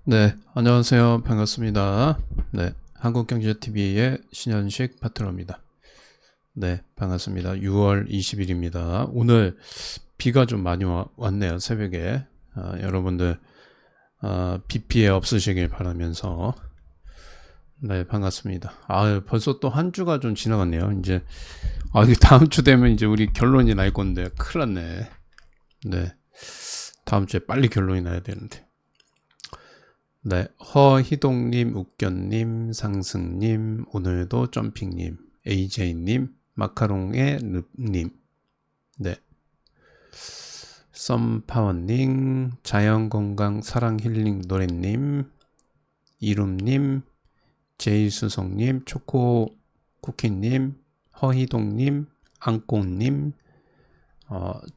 네, 안녕하세요. 반갑습니다. 네, 한국경제TV의 신현식 파트너입니다. 네, 반갑습니다. 6월 20일입니다. 오늘 비가 좀 많이 왔네요, 새벽에. 여러분들 비 피해 없으시길 바라면서 네, 반갑습니다. 벌써 또 한 주가 좀 지나갔네요. 이제 이게 다음 주 되면 이제 우리 결론이 날 건데 큰일 났네. 네, 다음 주에 빨리 결론이 나야 되는데. 네, 허희동님, 웃견님, 상승님, 오늘도 점핑님, AJ님, 마카롱의 릅님, 네, 썸파워님, 자연건강 사랑힐링 노래님, 이룸님, 제이수성님, 초코쿠키님, 허희동님, 앙꽁님,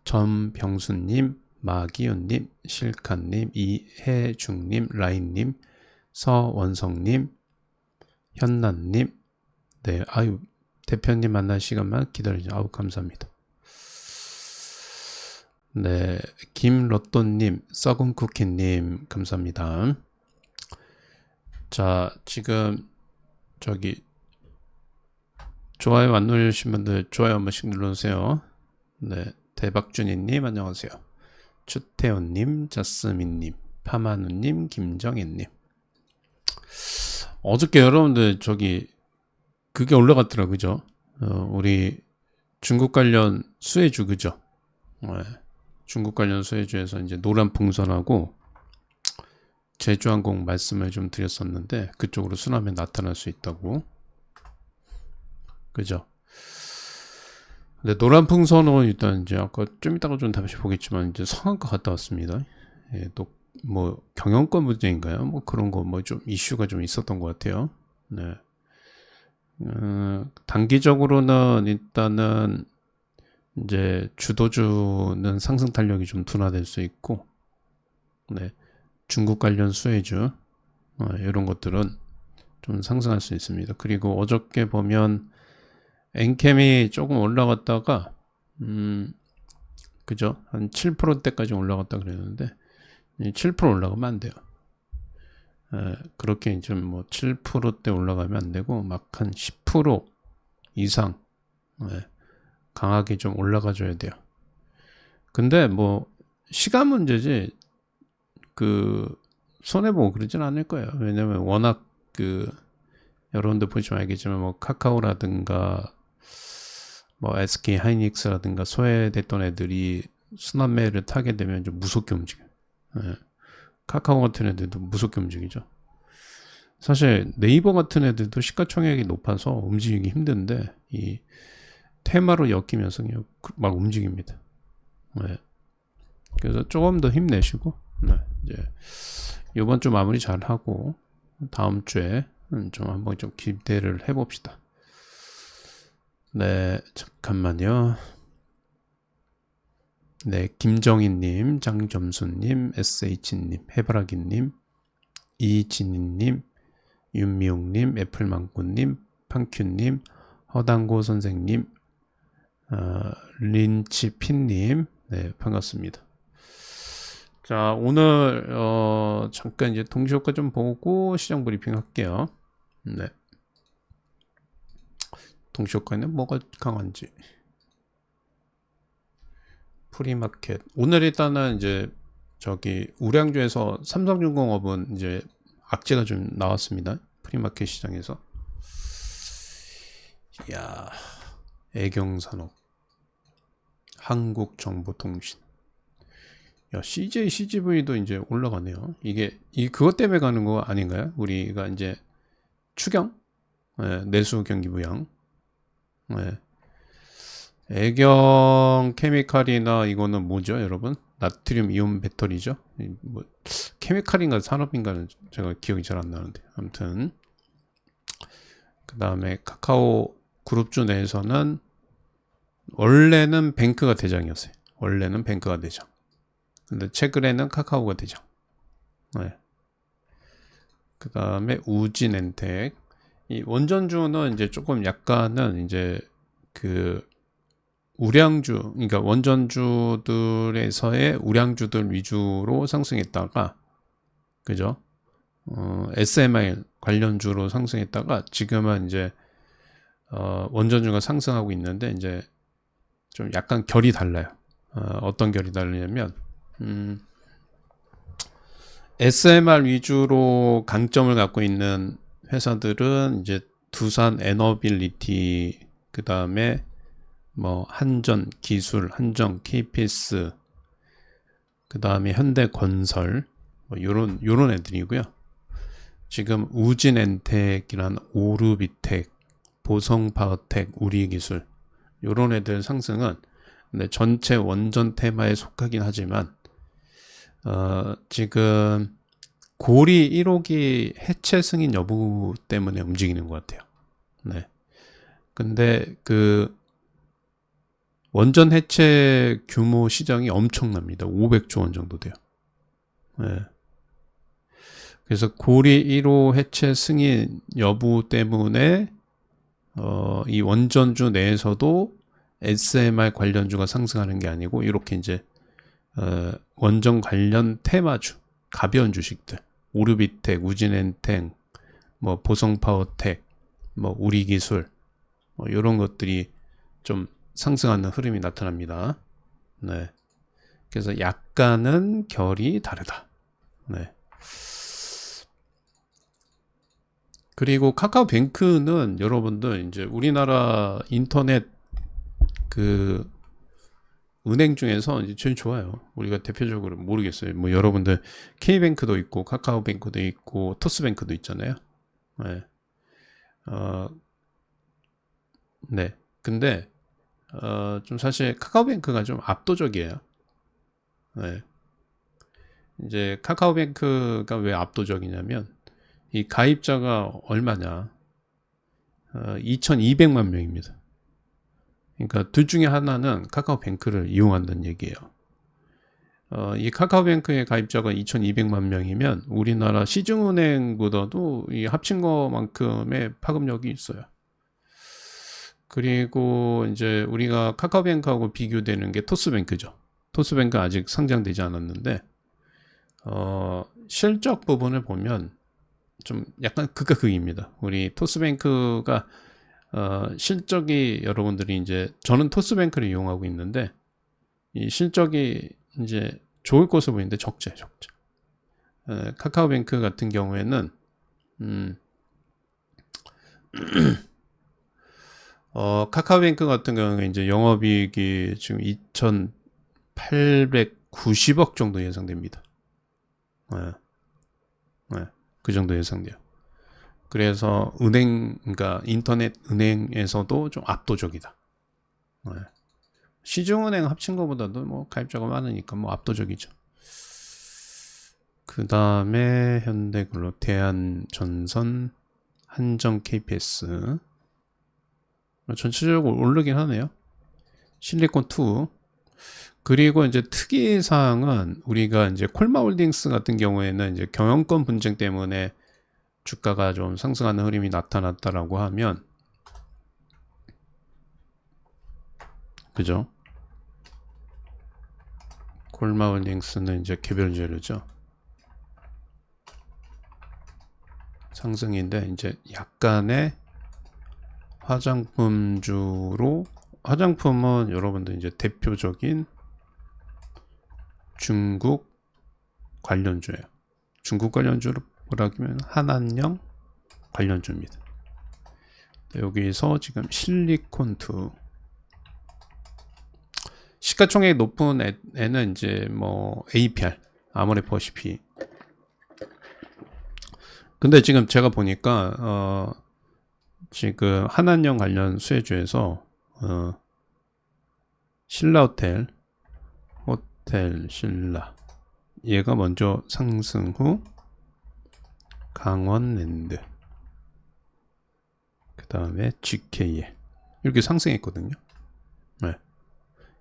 전병수님, 마기훈님, 실칸님, 이혜중님, 라인님, 서원성님, 현란님, 네, 대표님 만날 시간만 기다리죠. 감사합니다. 네, 김로또님, 썩은쿠키님, 감사합니다. 자, 지금, 좋아요 안 누르신 분들 좋아요 한 번씩 눌러주세요. 네, 대박준이님, 안녕하세요. 추태훈님, 자스민님, 파마누님, 김정혜님. 어저께 여러분들 그게 올라갔더라, 그죠? 우리 중국 관련 수혜주, 그죠? 네, 중국 관련 수혜주에서 이제 노란 풍선하고 제주항공 말씀을 좀 드렸었는데 그쪽으로 순환이 나타날 수 있다고, 그죠? 근데 노란 풍선은 일단 이제 아까 좀 이따가 좀 다시 보겠지만 이제 성한가 갔다 왔습니다. 예, 또 뭐 경영권 문제인가요? 뭐 그런 거 뭐 좀 이슈가 좀 있었던 것 같아요. 네. 단기적으로는 일단은 이제 주도주는 상승 탄력이 좀 둔화될 수 있고, 네. 중국 관련 수혜주 이런 것들은 좀 상승할 수 있습니다. 그리고 어저께 보면 엔캠이 조금 올라갔다가 그죠? 한 7%대까지 올라갔다 그랬는데 7% 올라가면 안 돼요. 그렇게 좀 뭐 7%대 올라가면 안 되고 막 한 10% 이상 강하게 좀 올라가 줘야 돼요. 근데 뭐 시간 문제지 손해보고 그러진 않을 거예요. 왜냐면 워낙 여러분들 보시면 알겠지만 뭐 카카오라든가 뭐 SK 하이닉스라든가 소외됐던 애들이 순환매를 타게 되면 좀 무섭게 움직여요. 카카오 같은 애들도 무섭게 움직이죠. 사실 네이버 같은 애들도 시가총액이 높아서 움직이기 힘든데 이 테마로 엮이면서 그냥 막 움직입니다. 네. 그래서 조금 더 힘내시고 이제 이번 주 마무리 잘 하고 다음 주에 좀 한번 좀 기대를 해봅시다. 네, 잠깐만요. 네, 김정희님, 장점수님, SH님, 해바라기님, 이진희님, 윤미용님, 애플망고님, 팡큐님, 허당고 선생님, 린치핀님, 네, 반갑습니다. 자, 오늘 잠깐 이제 동시효과 좀 보고 시장 브리핑 할게요. 네, 동시효과는 뭐가 강한지. 프리마켓. 오늘 일단은 이제 우량주에서 삼성중공업은 이제 악재가 좀 나왔습니다. 프리마켓 시장에서. 이야, 애경산업, 한국정보통신. 야, CJ, CGV도 이제 올라가네요. 그것 때문에 가는 거 아닌가요? 우리가 이제 추경? 네, 내수 경기 부양. 네. 애경 케미칼이나 이거는 뭐죠, 여러분? 나트륨 이온 배터리죠? 뭐, 케미칼인가 산업인가는 제가 기억이 잘 안 나는데. 아무튼. 그 다음에 카카오 그룹주 내에서는 원래는 뱅크가 대장이었어요. 원래는 뱅크가 대장. 근데 최근에는 카카오가 대장. 네. 그 다음에 우진엔텍. 이 원전주는 이제 조금 약간은 이제 우량주, 그러니까 원전주들에서의 우량주들 위주로 상승했다가, 그죠? SMI 관련주로 상승했다가 지금은 이제 원전주가 상승하고 있는데 이제 좀 약간 결이 달라요. 어떤 결이 다르냐면 SMR 위주로 강점을 갖고 있는 회사들은 이제 두산 에너빌리티, 그 다음에 뭐 한전 기술, 한정 KPS, 그 다음에 현대건설, 뭐 요런 애들이고요. 지금 우진엔텍이란 오르비텍, 보성파워텍, 우리기술 요런 애들 상승은 근데 전체 원전 테마에 속하긴 하지만 지금 고리 1호기 해체 승인 여부 때문에 움직이는 것 같아요. 네. 근데 그 원전 해체 규모 시장이 엄청납니다. 500조 원 정도 돼요. 네. 그래서 고리 1호 해체 승인 여부 때문에 이 원전주 내에서도 SMR 관련주가 상승하는 게 아니고 이렇게 이제 원전 관련 테마주, 가벼운 주식들, 오르비텍, 우진엔텍, 뭐 보성파워텍, 뭐 우리기술, 뭐 이런 것들이 좀 상승하는 흐름이 나타납니다. 네. 그래서 약간은 결이 다르다. 네. 그리고 카카오뱅크는 여러분들 이제 우리나라 인터넷 그 은행 중에서 이제 제일 좋아요. 우리가 대표적으로 모르겠어요. 뭐 여러분들 K뱅크도 있고 카카오뱅크도 있고 토스뱅크도 있잖아요. 네. 네. 근데 좀 사실 카카오뱅크가 좀 압도적이에요. 네. 이제 카카오뱅크가 왜 압도적이냐면 이 가입자가 얼마냐? 2,200만 명입니다. 그러니까 둘 중에 하나는 카카오뱅크를 이용한다는 얘기예요. 이 카카오뱅크의 가입자가 2,200만 명이면 우리나라 시중은행보다도 이 합친 것만큼의 파급력이 있어요. 그리고 이제 우리가 카카오뱅크하고 비교되는 게 토스뱅크죠. 토스뱅크 아직 상장되지 않았는데 실적 부분을 보면 좀 약간 극과 극입니다. 우리 토스뱅크가 실적이 여러분들이 이제 저는 토스뱅크를 이용하고 있는데 이 실적이 이제 좋을 것으로 보이는데 적재. 카카오뱅크 같은 경우에는 카카오뱅크 같은 경우는 이제 영업이익이 지금 2,890억 정도 예상됩니다. 그 정도 예상돼요. 그래서 그러니까 인터넷 은행에서도 좀 압도적이다. 시중은행 합친 것보다도 뭐 가입자가 많으니까 뭐 압도적이죠. 그 다음에 현대글로, 대한전선, 한정 KPS 전체적으로 오르긴 하네요. 실리콘2. 그리고 이제 특이사항은 우리가 이제 콜마홀딩스 같은 경우에는 이제 경영권 분쟁 때문에 주가가 좀 상승하는 흐름이 나타났다라고 하면, 그죠? 콜마홀딩스는 이제 개별 재료죠. 상승인데 이제 약간의 화장품주로, 화장품은 여러분들 이제 대표적인 중국 관련주예요. 중국 관련주로 보라기면 한안령 관련주입니다. 여기서 지금 실리콘2 시가총액 높은 애는 이제 뭐 APR 아모레퍼시피. 근데 지금 제가 보니까 지금 한안령 관련 수혜주에서 신라호텔, 호텔 신라, 얘가 먼저 상승 후 강원랜드, 그 다음에 GK에 이렇게 상승했거든요. 네.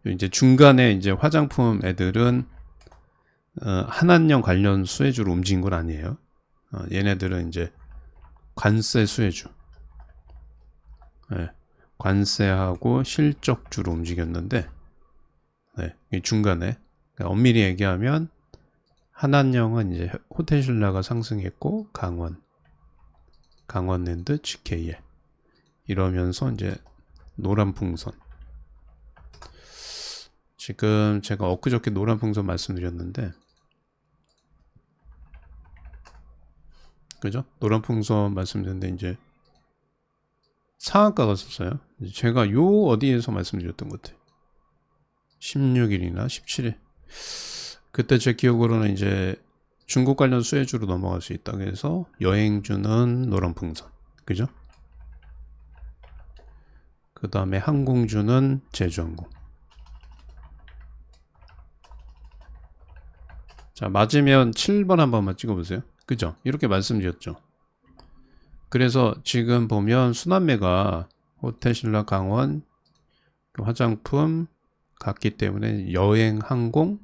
이제 중간에 이제 화장품 애들은 한안령 관련 수혜주로 움직인 건 아니에요. 얘네들은 이제 관세 수혜주, 네. 관세하고 실적주로 움직였는데, 네. 이 중간에 그러니까 엄밀히 얘기하면 한안령은 이제 호텔신라가 상승했고 강원랜드 GKL 이러면서 이제 노란풍선. 지금 제가 엊그저께 노란풍선 말씀드렸는데, 그죠? 노란풍선 말씀드렸는데 이제 상한가가 썼어요. 제가 요 어디에서 말씀드렸던 것 같아요. 16일이나 17일. 그때 제 기억으로는 이제 중국 관련 수혜주로 넘어갈 수 있다. 그래서 여행주는 노란풍선. 그죠? 그 다음에 항공주는 제주항공. 자, 맞으면 7번 한 번만 찍어보세요. 그죠? 이렇게 말씀드렸죠. 그래서 지금 보면 순환매가 호텔신라 강원, 화장품 갔기 때문에 여행, 항공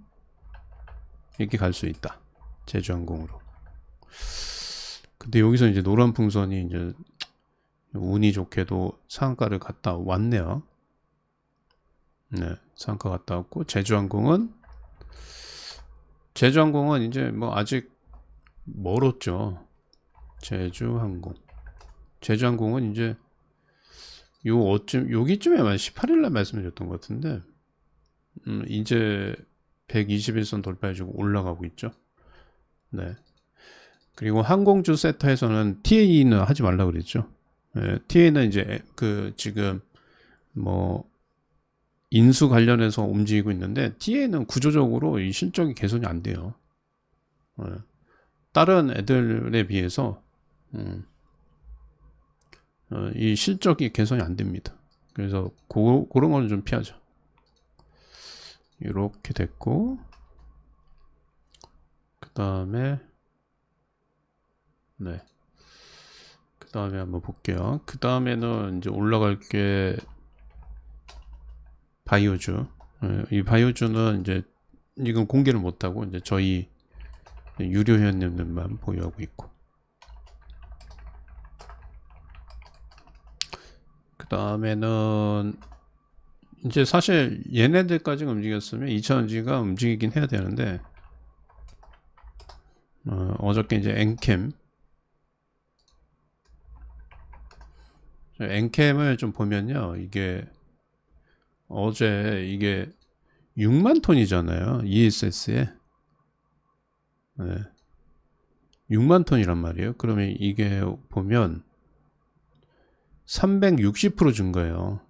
이렇게 갈 수 있다. 제주항공으로. 근데 여기서 이제 노란풍선이 이제 운이 좋게도 상한가를 갔다 왔네요. 네, 상한가 갔다 왔고 제주항공은 이제 뭐 아직 멀었죠. 제주항공은 이제 여기쯤에만 18일날 말씀드렸던 것 같은데, 이제 121선 돌파해주고 올라가고 있죠. 네. 그리고 항공주 세터에서는 TA는 하지 말라 그랬죠. 네, TA는 이제 지금 뭐 인수 관련해서 움직이고 있는데, TA는 구조적으로 이 실적이 개선이 안 돼요. 네. 다른 애들에 비해서 이 실적이 개선이 안 됩니다. 그래서 그런 거는 좀 피하죠. 이렇게 됐고, 그 다음에 한번 볼게요. 그 다음에는 이제 올라갈 게 바이오주. 이 바이오주는 이제 이건 공개를 못하고 이제 저희 유료 회원님들만 보유하고 있고, 그 다음에는 이제 사실 얘네들까지 움직였으면 2차전지가 움직이긴 해야 되는데, 어저께 이제 엔캠을 좀 보면요, 이게 어제 이게 6만 톤이잖아요. ESS에. 네. 6만 톤이란 말이에요. 그러면 이게 보면 360% 증가예요.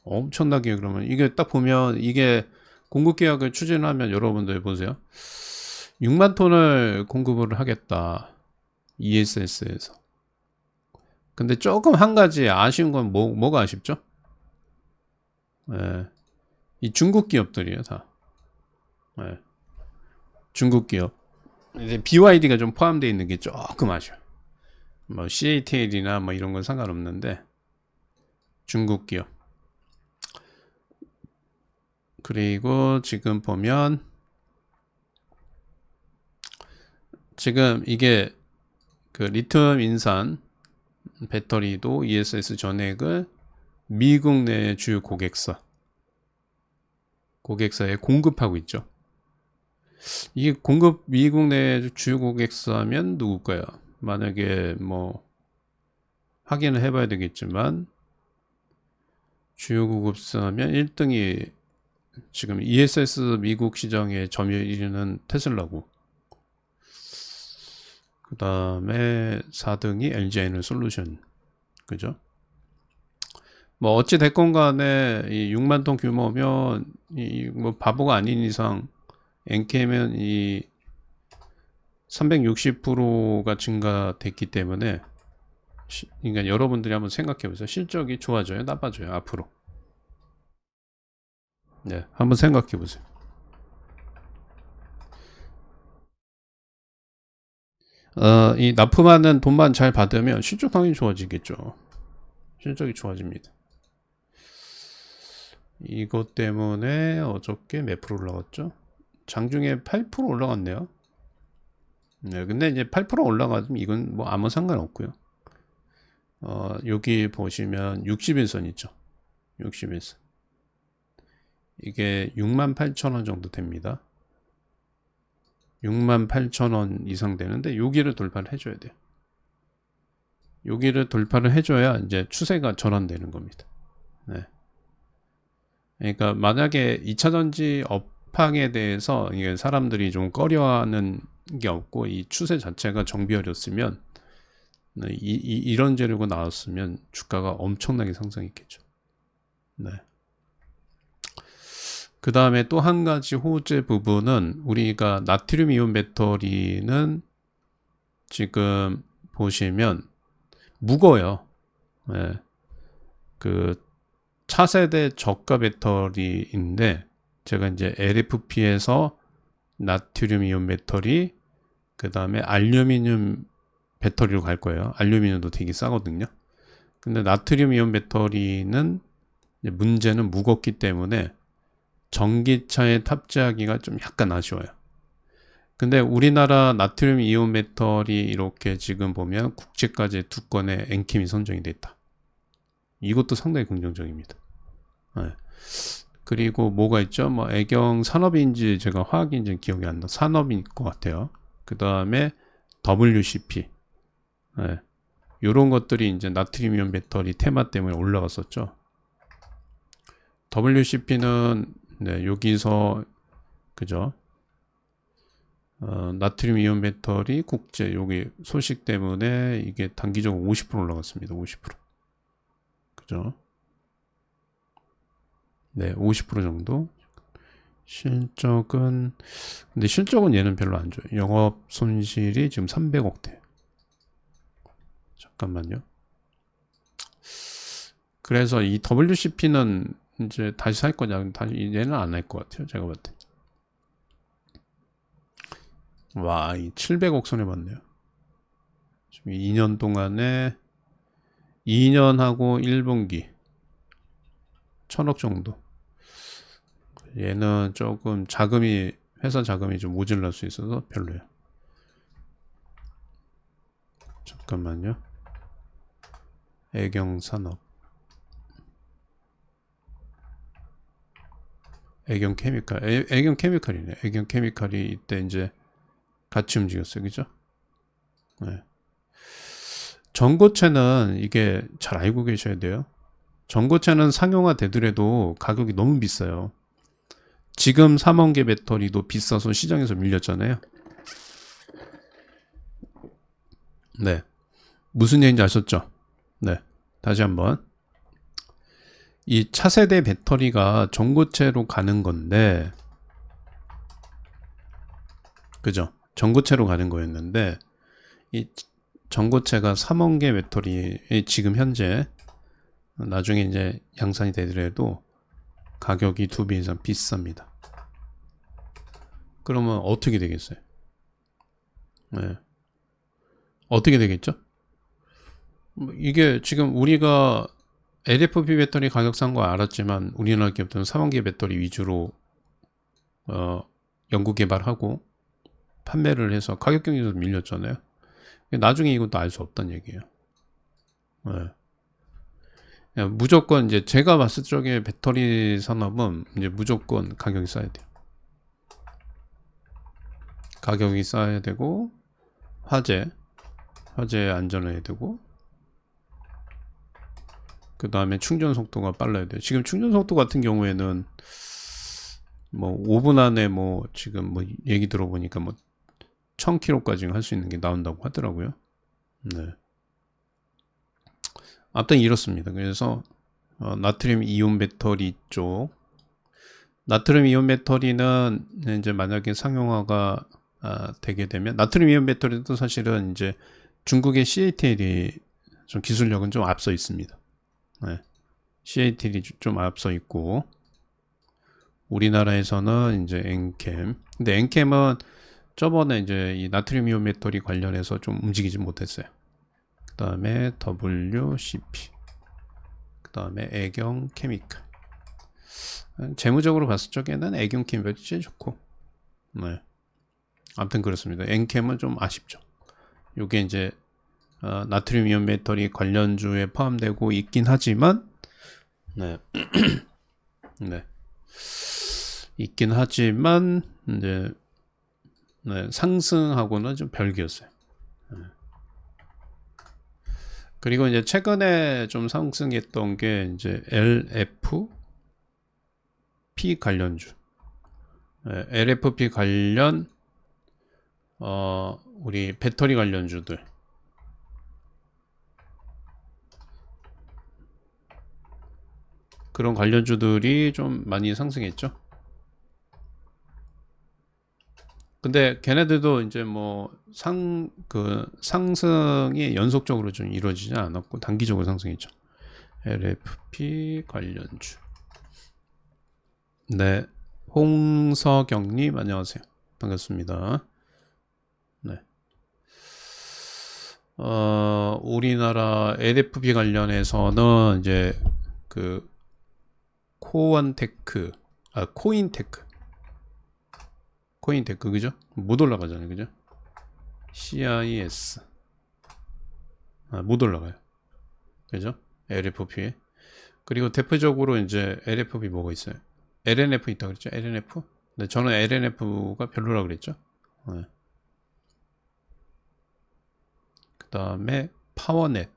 엄청나게. 그러면 이게 딱 보면 이게 공급 계약을 추진하면 여러분들 보세요. 6만 톤을 공급을 하겠다. ESS에서. 근데 조금 한 가지 아쉬운 건 뭐가 아쉽죠? 네. 이 중국 기업들이에요, 다. 네. 중국 기업. 이제 BYD가 좀 포함되어 있는 게 조금 아쉬워. 뭐 CATL이나 뭐 이런 건 상관없는데 중국 기업. 그리고 지금 보면 지금 이게 그 리튬 인산 배터리도 ESS 전액을 미국 내 주요 고객사에 공급하고 있죠. 이게 미국 내 주요 고객사면 누굴까요? 만약에 뭐 확인을 해봐야 되겠지만 주요 고객사면 1등이 지금 ESS 미국 시장의 점유율 1위는 테슬라고, 그 다음에 4등이 LG에너솔루션. 그죠? 뭐 어찌 됐건 간에 이 6만 톤 규모면 이 뭐 바보가 아닌 이상 엔캠은 이 360%가 증가됐기 때문에 그러니까 여러분들이 한번 생각해 보세요. 실적이 좋아져요, 나빠져요, 앞으로? 네, 한번 생각해 보세요. 이 납품하는 돈만 잘 받으면 실적 당연히 좋아지겠죠. 실적이 좋아집니다. 이것 때문에 어저께 몇 프로 올라갔죠? 장중에 8% 올라갔네요. 네, 근데 이제 8% 올라가면 이건 뭐 아무 상관없고요. 여기 보시면 60일선 있죠. 60일선. 이게 68,000원 정도 됩니다. 68,000원 이상 되는데 여기를 돌파를 해줘야 돼요. 여기를 돌파를 해줘야 이제 추세가 전환되는 겁니다. 네. 그러니까 만약에 2차전지 업황에 대해서 이게 사람들이 좀 꺼려하는 게 없고 이 추세 자체가 정비어렸으면 네, 이런 재료가 나왔으면 주가가 엄청나게 상승했겠죠. 네. 그 다음에 또 한 가지 호재 부분은 우리가 나트륨 이온 배터리는 지금 보시면 무거워요. 네. 그 차세대 저가 배터리인데 제가 이제 LFP에서 나트륨 이온 배터리 그 다음에 알루미늄 배터리로 갈 거예요. 알루미늄도 되게 싸거든요. 근데 나트륨 이온 배터리는 문제는 무겁기 때문에 전기차에 탑재하기가 좀 약간 아쉬워요. 근데 우리나라 나트륨 이온 배터리 이렇게 지금 보면 국제과제 2건의 엔캠이 선정이 됐다. 이것도 상당히 긍정적입니다. 네. 그리고 뭐가 있죠? 뭐 애경 산업인지 제가 화학인지 기억이 안 나. 산업인 것 같아요. 그 다음에 WCP. 네. 요런 것들이 이제 나트륨 이온 배터리 테마 때문에 올라갔었죠. WCP는 네, 여기서 그죠? 나트륨 이온 배터리 국제 여기 소식 때문에 이게 단기적으로 50% 올라갔습니다. 50%. 그죠? 네, 50% 정도. 실적은 근데 실적은 얘는 별로 안 좋아요. 영업 손실이 지금 300억대. 잠깐만요. 그래서 이 WCP는 이제 다시 살 거냐? 다시 얘는 안 할 것 같아요. 제가 봤을 때. 와, 이 700억 손해 봤네요. 지금 2년 동안에 2년하고 1분기 1000억 정도. 얘는 조금 자금이 회사 자금이 좀 모자랄 수 있어서 별로예요. 잠깐만요. 애경산업 애경케미칼 애경케미칼이네. 애경케미칼이 이때 이제 같이 움직였어요. 그죠? 네. 전고체는 이게 잘 알고 계셔야 돼요. 전고체는 상용화 되더라도 가격이 너무 비싸요. 지금 3원계 배터리도 비싸서 시장에서 밀렸잖아요. 네. 무슨 얘기인지 아셨죠? 네. 다시 한번. 이 차세대 배터리가 전고체로 가는 건데, 그죠? 전고체로 가는 거였는데, 이 전고체가 3원계 배터리, 지금 현재, 나중에 이제 양산이 되더라도 가격이 2배 이상 비쌉니다. 그러면 어떻게 되겠어요? 네. 어떻게 되겠죠? 이게 지금 우리가 LFP 배터리 가격 싼 거 알았지만 우리나라 기업들은 3원계 배터리 위주로 연구 개발하고 판매를 해서 가격 경쟁에서 밀렸잖아요. 나중에 이것도 알 수 없다는 얘기예요. 네. 무조건 이제 제가 봤을 적에 배터리 산업은 이제 무조건 가격이 싸야 돼요. 가격이 싸야 되고 화재 안전해야 되고 그 다음에 충전 속도가 빨라야 돼요. 지금 충전 속도 같은 경우에는 뭐 5분 안에 뭐 지금 뭐 얘기 들어보니까 뭐 1000km까지 할 수 있는 게 나온다고 하더라고요. 네. 아무튼 이렇습니다. 그래서 나트륨 이온 배터리 쪽 나트륨 이온 배터리는 이제 만약에 상용화가 되게 되면 나트륨 이온 배터리도 사실은 이제 중국의 CATL이 좀 기술력은 좀 앞서 있습니다. 네. CATL이 좀 앞서 있고 우리나라에서는 이제 엔캠. 근데 엔캠은 저번에 이제 이 나트륨 이온 배터리 관련해서 좀 움직이지 못했어요. 그 다음에 WCP. 그 다음에 애경 케미칼. 재무적으로 봤을 적에는 애경 케미칼이 제일 좋고. 네. 아무튼 그렇습니다. 엔캠은 좀 아쉽죠. 요게 이제 나트륨 이온 배터리 관련주에 포함되고 있긴 하지만 네. 네. 있긴 하지만 이제 네, 상승하고는 좀 별개였어요. 네. 그리고 이제 최근에 좀 상승했던 게 이제 LFP 관련주. 네, LFP 관련 우리 배터리 관련주들. 그런 관련주들이 좀 많이 상승했죠. 근데 걔네들도 이제 뭐 상승이 연속적으로 좀 이루어지지 않았고 단기적으로 상승했죠. LFP 관련주. 네. 홍서경님 안녕하세요. 반갑습니다. 네. 우리나라 LFP 관련해서는 이제 그 코인테크 그죠? 못 올라가잖아요, 그죠? CIS 못 올라가요, 그죠? LFP에. 그리고 대표적으로 이제 LFP 뭐가 있어요? LNF 있다고 그랬죠? LNF? 네, 저는 LNF가 별로라고 그랬죠. 네. 그 다음에 파워넷.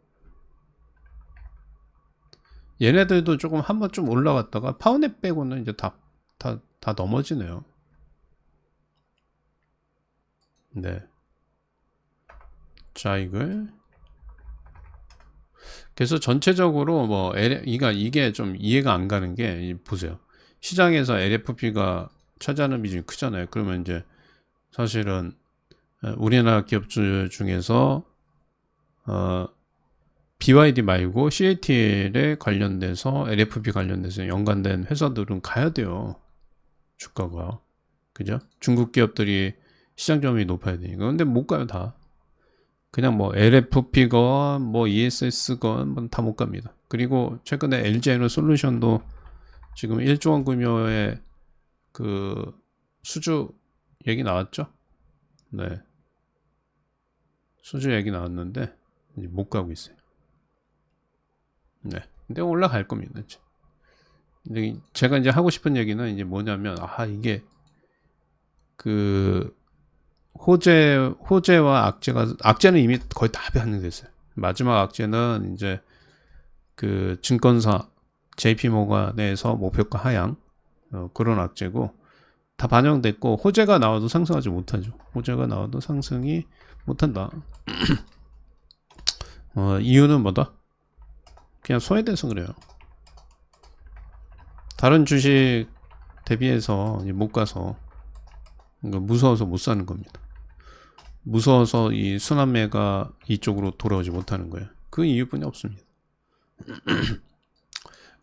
얘네들도 조금 한번 좀 올라갔다가 파워넷 빼고는 이제 다 넘어지네요. 네. 자, 그래서 전체적으로 뭐 이게 좀 이해가 안 가는 게 보세요. 시장에서 LFP가 차지하는 비중이 크잖아요. 그러면 이제 사실은 우리나라 기업들 중에서 BYD 말고 CATL에 관련돼서 LFP 관련돼서 연관된 회사들은 가야 돼요. 주가가. 그죠? 중국 기업들이 시장 점유율이 높아야 되니까. 근데 못 가요, 다. 그냥 뭐 LFP건 뭐 ESS건 뭐 다 못 갑니다. 그리고 최근에 LG에너솔루션도 지금 1조 원 규모의 그 수주 얘기 나왔죠? 네. 수주 얘기 나왔는데 이제 못 가고 있어요. 네. 근데 올라갈 겁니다. 근데 제가 이제 하고 싶은 얘기는 이제 뭐냐면 이게 그 호재와 악재는 이미 거의 다 반영됐어요. 마지막 악재는 이제 그 증권사 JP모간에서 목표가 하향 그런 악재고 다 반영됐고 호재가 나와도 상승하지 못하죠. 호재가 나와도 상승이 못한다. 이유는 뭐다? 그냥 소외돼서 그래요. 다른 주식 대비해서 못 가서 무서워서 못 사는 겁니다. 무서워서 이 순환매가 이쪽으로 돌아오지 못하는 거예요. 그 이유뿐이 없습니다.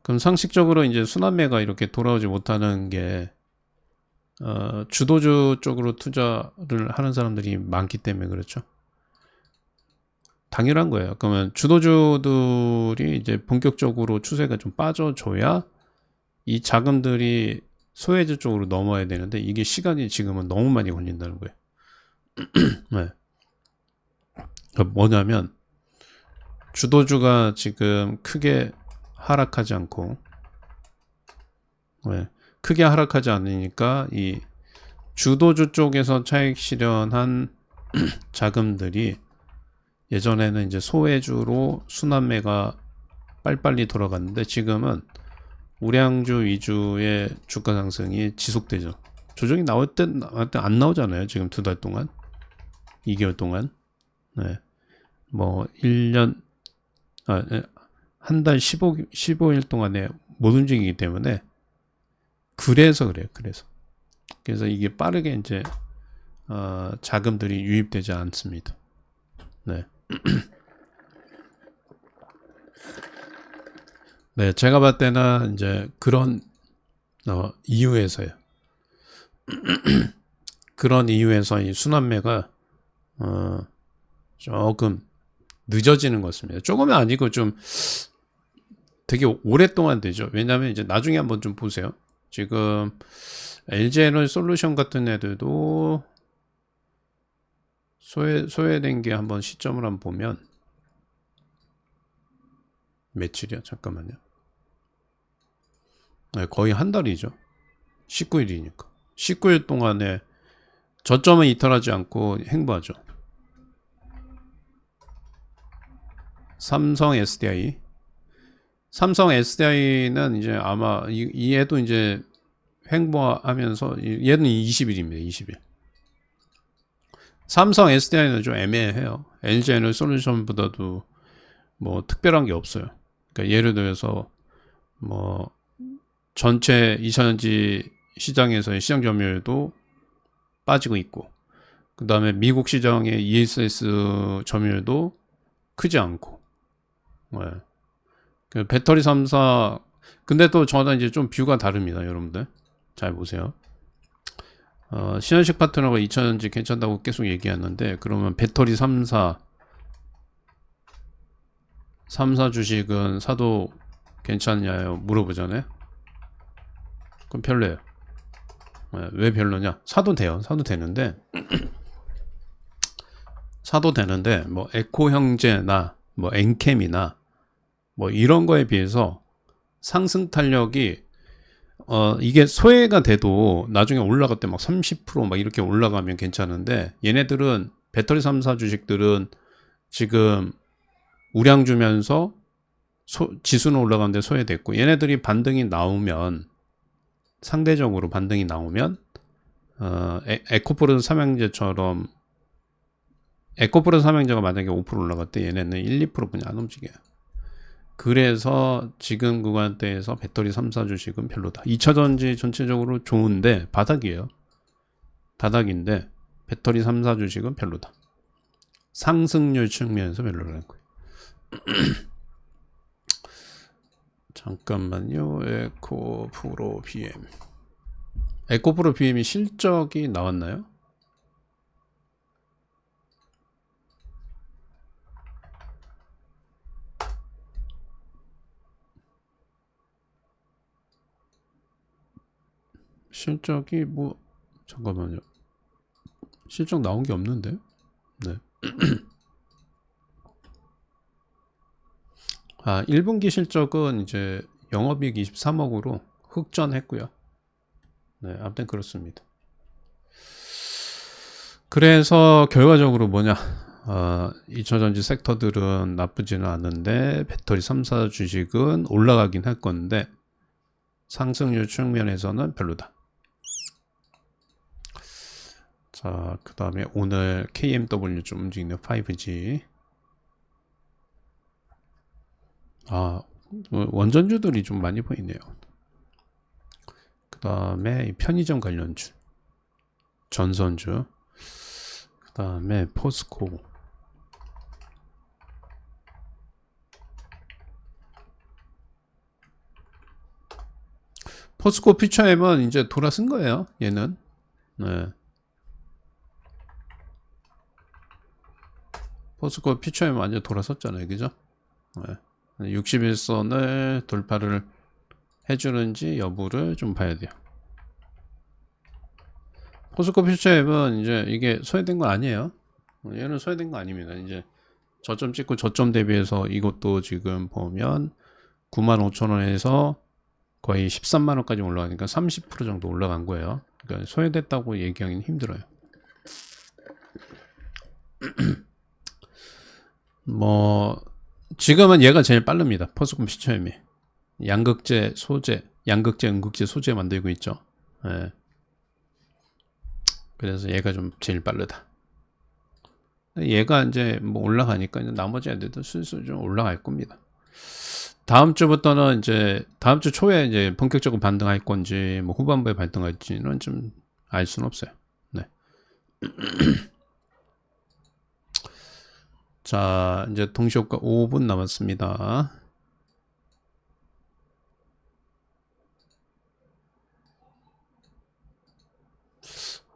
그럼 상식적으로 이제 순환매가 이렇게 돌아오지 못하는 게 주도주 쪽으로 투자를 하는 사람들이 많기 때문에 그렇죠. 당연한 거예요. 그러면 주도주들이 이제 본격적으로 추세가 좀 빠져줘야 이 자금들이 소외주 쪽으로 넘어야 되는데 이게 시간이 지금은 너무 많이 걸린다는 거예요. 네. 뭐냐면 주도주가 지금 크게 하락하지 않고 크게 하락하지 않으니까 이 주도주 쪽에서 차익 실현한 자금들이 예전에는 이제 소외주로 순환매가 빨리빨리 돌아갔는데 지금은 우량주 위주의 주가 상승이 지속되죠. 조정이 나올 때 안 나오잖아요. 지금 2달 동안 2개월 동안 네. 뭐 1년 한 달 15일 동안에 못 움직이기 때문에 그래서 그래요. 그래서 이게 빠르게 이제 자금들이 유입되지 않습니다. 네. 네, 제가 봤을 때는 이제 그런 이유에서요. 그런 이유에서 이 순환매가 조금 늦어지는 것 같습니다. 조금은 아니고 좀 되게 오랫동안 되죠. 왜냐하면 이제 나중에 한번 좀 보세요. 지금 LG에너솔루션 같은 애들도 소외된 게 한번 시점을 한번 보면 며칠이야? 잠깐만요. 네, 거의 한 달이죠. 19일이니까. 19일 동안에 저점은 이탈하지 않고 횡보하죠. 삼성 SDI. 삼성 SDI는 이제 아마 얘도 이제 횡보하면서 얘는 20일입니다. 20일. 삼성 SDI는 좀 애매해요. LG 에너지솔루션보다도 뭐 특별한 게 없어요. 그러니까 예를 들어서 뭐 전체 2차전지 시장에서의 시장 점유율도 빠지고 있고, 그 다음에 미국 시장의 ESS 점유율도 크지 않고, 네. 그 배터리 3사, 근데 또 저는 이제 좀 뷰가 다릅니다, 여러분들. 잘 보세요. 신현식 파트너가 2차전지 괜찮다고 계속 얘기하는데, 그러면 배터리 3사 주식은 사도 괜찮냐요? 물어보잖아요. 그럼 별로예요. 왜 별로냐? 사도 돼요. 사도 되는데 뭐 에코 형제나 뭐 엔캠이나 뭐 이런 거에 비해서 상승 탄력이 이게 소외가 돼도 나중에 올라갈 때 막 30% 이렇게 올라가면 괜찮은데, 얘네들은 배터리 3사 주식들은 지금 우량 주면서 지수는 올라가는데 소외됐고, 얘네들이 반등이 나오면, 상대적으로 반등이 나오면 에코프로드 삼형제처럼, 에코프로드 삼형제가 만약에 5% 올라갈 때 얘네는 1, 2% 그냥 안 움직여요. 그래서 지금 구간대에서 배터리 3사 주식은 별로다. 2차전지 전체적으로 좋은데 바닥이에요. 바닥인데 배터리 3사 주식은 별로다. 상승률 측면에서 별로라는 거예요. 잠깐만요. 에코프로 BM. 에코프로 BM이 실적이 나왔나요? 실적이 뭐, 잠깐만요. 실적 나온 게 없는데? 네. 1분기 실적은 이제 영업이익 23억으로 흑전했고요. 네, 아무튼 그렇습니다. 그래서 결과적으로 뭐냐, 2차전지 섹터들은 나쁘지는 않은데 배터리 3사 주식은 올라가긴 할 건데 상승률 측면에서는 별로다. 자, 그 다음에 오늘 KMW 좀 움직이는 5G. 원전주들이 좀 많이 보이네요. 그 다음에 편의점 관련주, 전선주, 그 다음에 포스코, 포스코 퓨처엠은 이제 돌아선 거예요. 얘는. 네. 포스코 퓨처엠 완전 돌아섰잖아요. 그죠? 네. 61선을 돌파를 해주는지 여부를 좀 봐야 돼요. 포스코 퓨처엠은 이제 이게 소외된 건 아니에요. 얘는 소외된 거 아닙니다. 이제 저점 찍고 저점 대비해서 이것도 지금 보면 95,000원에서 거의 13만원까지 올라가니까 30% 정도 올라간 거예요. 그러니까 소외됐다고 얘기하기는 힘들어요. 뭐 지금은 얘가 제일 빠릅니다. 포스코 퓨처엠이 양극재 소재, 양극재 음극재 소재 만들고 있죠. 네. 그래서 얘가 좀 제일 빠르다. 얘가 이제 뭐 올라가니까 이제 나머지 애들도 슬슬 좀 올라갈 겁니다. 다음 주부터는 이제 다음 주 초에 이제 본격적으로 반등할 건지 뭐 후반부에 반등할지는 좀 알 수는 없어요. 네. 자, 이제 동시효과 5분 남았습니다.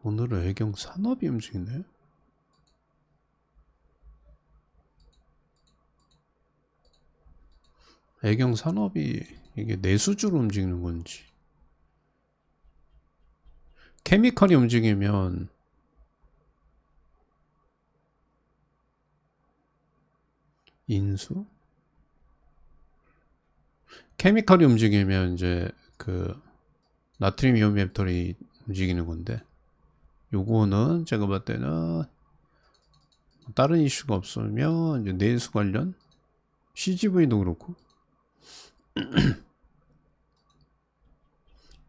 오늘은 애경 산업이 움직이네. 애경 산업이 이게 내수주로 움직이는 건지, 케미컬이 움직이면 인수? 케미컬이 움직이면 이제 그 나트륨 이온 배터리 움직이는 건데, 요거는 제가 봤을 때는 다른 이슈가 없으면 이제 내수 관련 CGV도 그렇고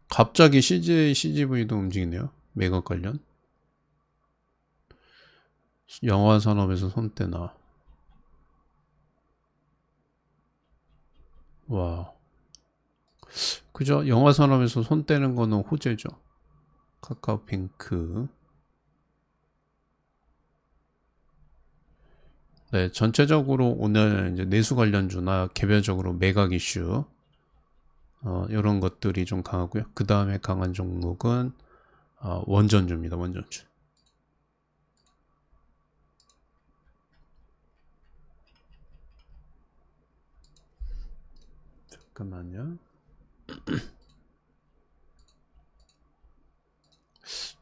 갑자기 CGV도 움직이네요. 매각 관련 영화 산업에서 손대나 와 그죠? 영화 산업에서 손 떼는 거는 호재죠. 카카오핑크. 네, 전체적으로 오늘 이제 내수 관련주나 개별적으로 매각 이슈, 이런 것들이 좀 강하고요. 그 다음에 강한 종목은 원전주입니다. 원전주. 잠깐만요.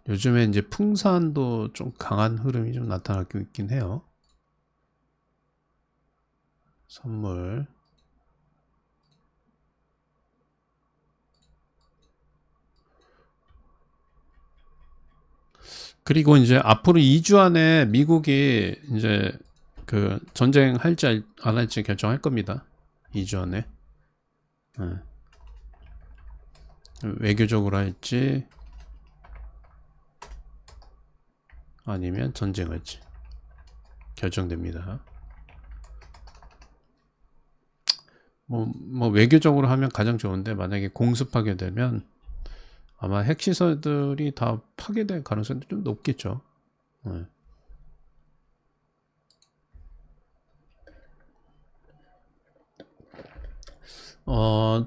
요즘에 이제 풍산도 좀 강한 흐름이 좀 나타나고 있긴 해요. 선물. 그리고 이제 앞으로 2주 안에 미국이 이제 그 전쟁 할지 안 할지 결정할 겁니다. 2주 안에. 네. 외교적으로 할지 아니면 전쟁할지 결정됩니다. 뭐 외교적으로 하면 가장 좋은데 만약에 공습하게 되면 아마 핵시설들이 다 파괴될 가능성이 좀 높겠죠. 네.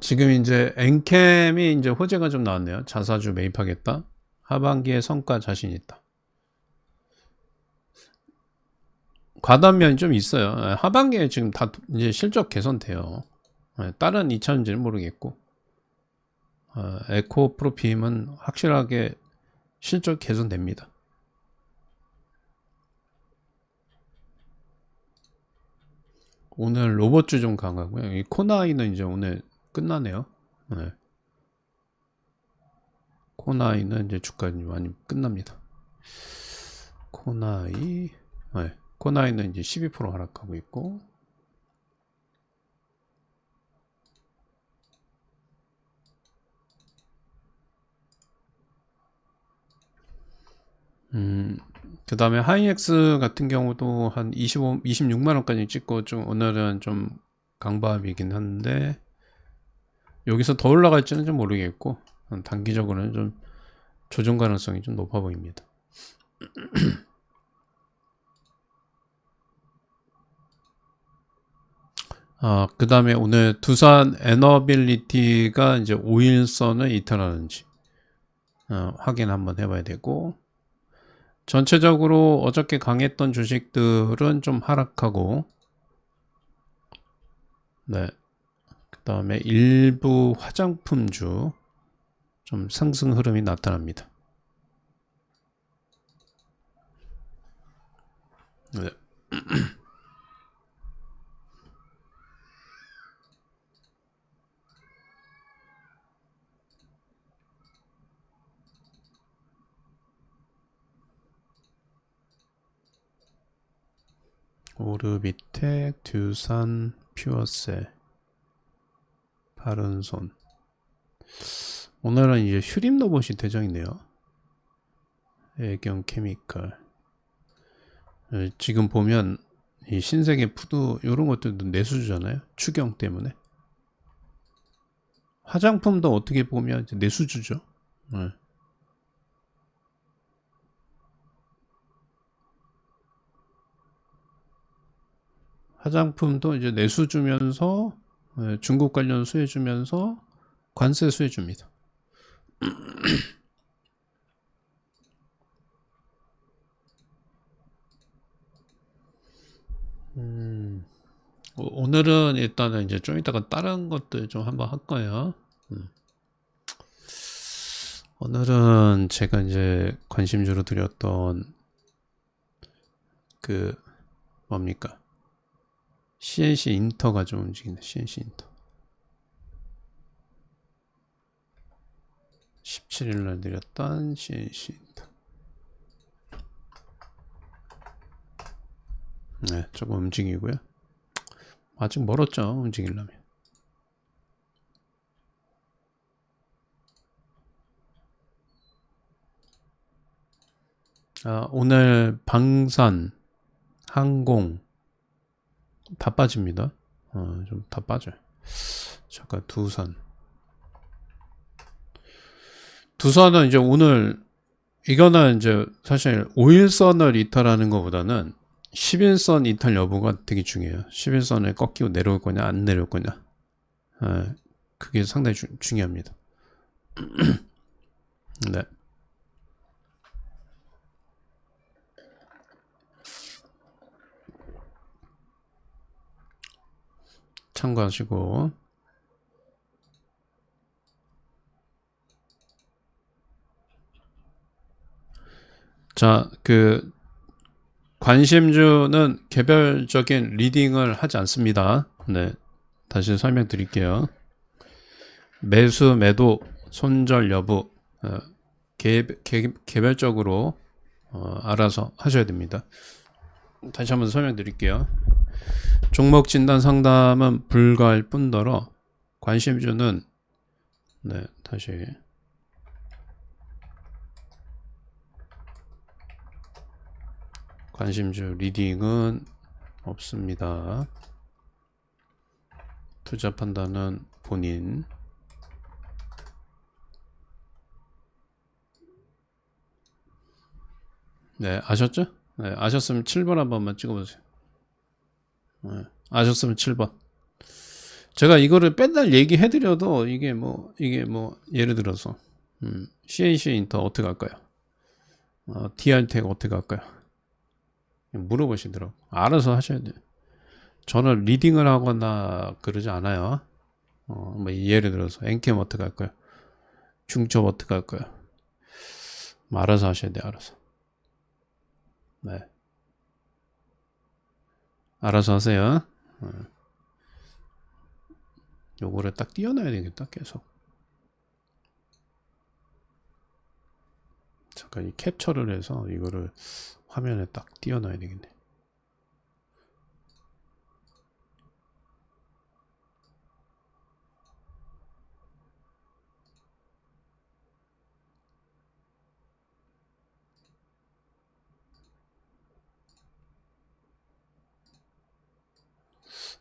지금 이제 엔캠이 이제 호재가 좀 나왔네요. 자사주 매입하겠다. 하반기에 성과 자신 있다. 과단면이 좀 있어요. 하반기에 지금 다 이제 실적 개선돼요. 다른 2차전지는 모르겠고, 에코 프로핌은 확실하게 실적 개선됩니다. 오늘 로봇주 좀 강하고요. 이 코나이는 이제 오늘 끝나네요. 네. 코나이는 이제 주가 많이 끝납니다. 코나이, 네. 코나이는 이제 12% 하락하고 있고, 그 다음에 하이엑스 같은 경우도 한 26만원까지 찍고 좀 오늘은 좀 강보합이긴 한데 여기서 더 올라갈지는 좀 모르겠고 단기적으로는 좀 조정 가능성이 좀 높아 보입니다. 그 다음에 오늘 두산 에너빌리티가 이제 5일선을 이탈하는지 확인 한번 해봐야 되고 전체적으로 어저께 강했던 주식들은 좀 하락하고 네. 그 다음에 일부 화장품주 좀 상승 흐름이 나타납니다. 네. 오르비텍, 듀산, 퓨어셀, 바른손. 오늘은 이제 휴림 로봇이 대장이네요. 애경 케미컬. 지금 보면 이 신세계 푸드 이런 것들도 내수주잖아요. 추경 때문에. 화장품도 어떻게 보면 이제 내수주죠. 네. 화장품도 이제 내수주면서 중국 관련 수혜주면서 관세 수혜줍니다. 오늘은 일단은 이제 좀 이따가 다른 것들 좀 한번 할 거예요. 오늘은 제가 이제 관심주로 드렸던 그 뭡니까? CNC 인터가 좀 움직이네. CNC 인터. 17일날 드렸던 CNC 인터. 네, 조금 움직이고요. 아직 멀었죠, 움직이려면. 오늘 방산, 항공 다 빠집니다. 좀 다 빠져요. 잠깐 두산은 이제 오늘 이거는 이제 사실 5일선을 이탈하는 것보다는 10일선 이탈 여부가 되게 중요해요. 10일선을 꺾이고 내려올 거냐 안 내려올 거냐. 그게 상당히 중요합니다. 네. 참고하시고. 자, 관심주는 개별적인 리딩을 하지 않습니다. 네. 다시 설명드릴게요. 매수, 매도, 손절 여부, 개별적으로 알아서 하셔야 됩니다. 다시 한번 설명드릴게요. 종목 진단 상담은 불가할 뿐더러 관심주는 네, 다시 관심주 리딩은 없습니다. 투자 판단은 본인. 네, 아셨죠? 네, 아셨으면 7번 한 번만 찍어보세요. 네, 아셨으면 7번. 제가 이거를 맨날 얘기해드려도 이게 뭐 예를 들어서 CNC 인터 어떻게 할까요? DR텍 어떻게 할까요? 물어보시더라고. 알아서 하셔야 돼요. 저는 리딩을 하거나 그러지 않아요. 뭐 예를 들어서 엔캠 어떻게 할까요? 중첩 어떻게 할까요? 뭐 알아서 하셔야 돼요. 알아서. 네. 알아서 하세요. 요거를 딱 띄워놔야 되겠다. 계속. 잠깐 이 캡처를 해서 이거를 화면에 딱 띄워놔야 되겠네.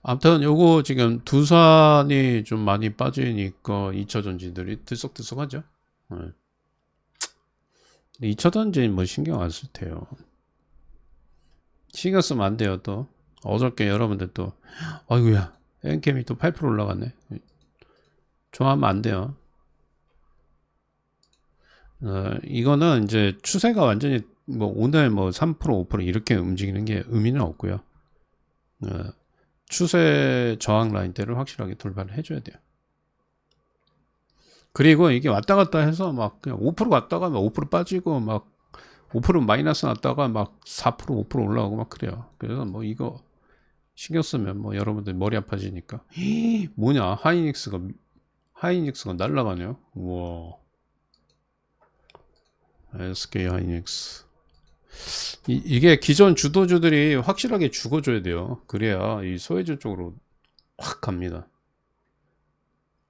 아무튼 요거 지금 두산이 좀 많이 빠지니까 2차 전지들이 들썩들썩하죠. 네. 2차 전지는 뭐 신경 안 쓸 테요. 신경 쓰면 안 돼요. 또 어저께 여러분들 또 아이고야 엔캠이 또 8% 올라갔네. 좋아하면 안 돼요. 이거는 이제 추세가 완전히 뭐 오늘 뭐 3% 5% 이렇게 움직이는 게 의미는 없고요. 추세 저항 라인대를 확실하게 돌파를 해줘야 돼요. 그리고 이게 왔다 갔다 해서 막 그냥 5% 갔다가 막 5% 빠지고 막 5% 마이너스 났다가 막 4% 5% 올라오고 막 그래요. 그래서 뭐 이거 신경 쓰면 뭐 여러분들 머리 아파지니까 뭐냐 하이닉스가 날라가네요. 우와. SK 하이닉스. 이게 기존 주도주들이 확실하게 죽어줘야 돼요. 그래야 이 소외주 쪽으로 확 갑니다.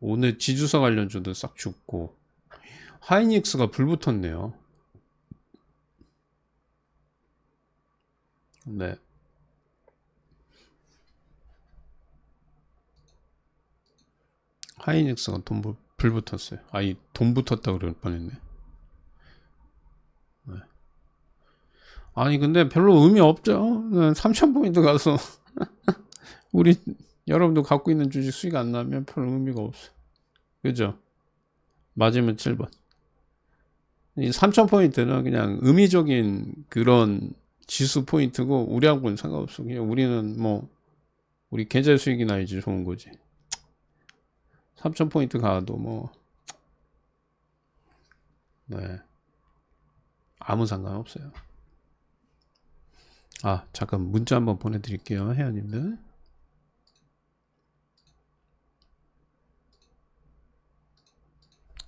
오늘 지주사 관련주도 싹 죽고 하이닉스가 불붙었네요. 네. 하이닉스가 불붙었어요. 아니 돈 붙었다 그럴 뻔했네. 네. 아니 근데 별로 의미 없죠. 3,000포인트 가서 우리 여러분도 갖고 있는 주식 수익 안 나면 별 의미가 없어. 그죠? 맞으면 7번. 이 3,000포인트는 그냥 의미적인 그런 지수 포인트고 우리하고는 상관없어. 그냥 우리는 뭐 우리 계좌 수익이 나야지 좋은 거지. 3,000포인트 가도 뭐 네. 아무 상관없어요. 잠깐 문자 한번 보내드릴게요. 회원님들.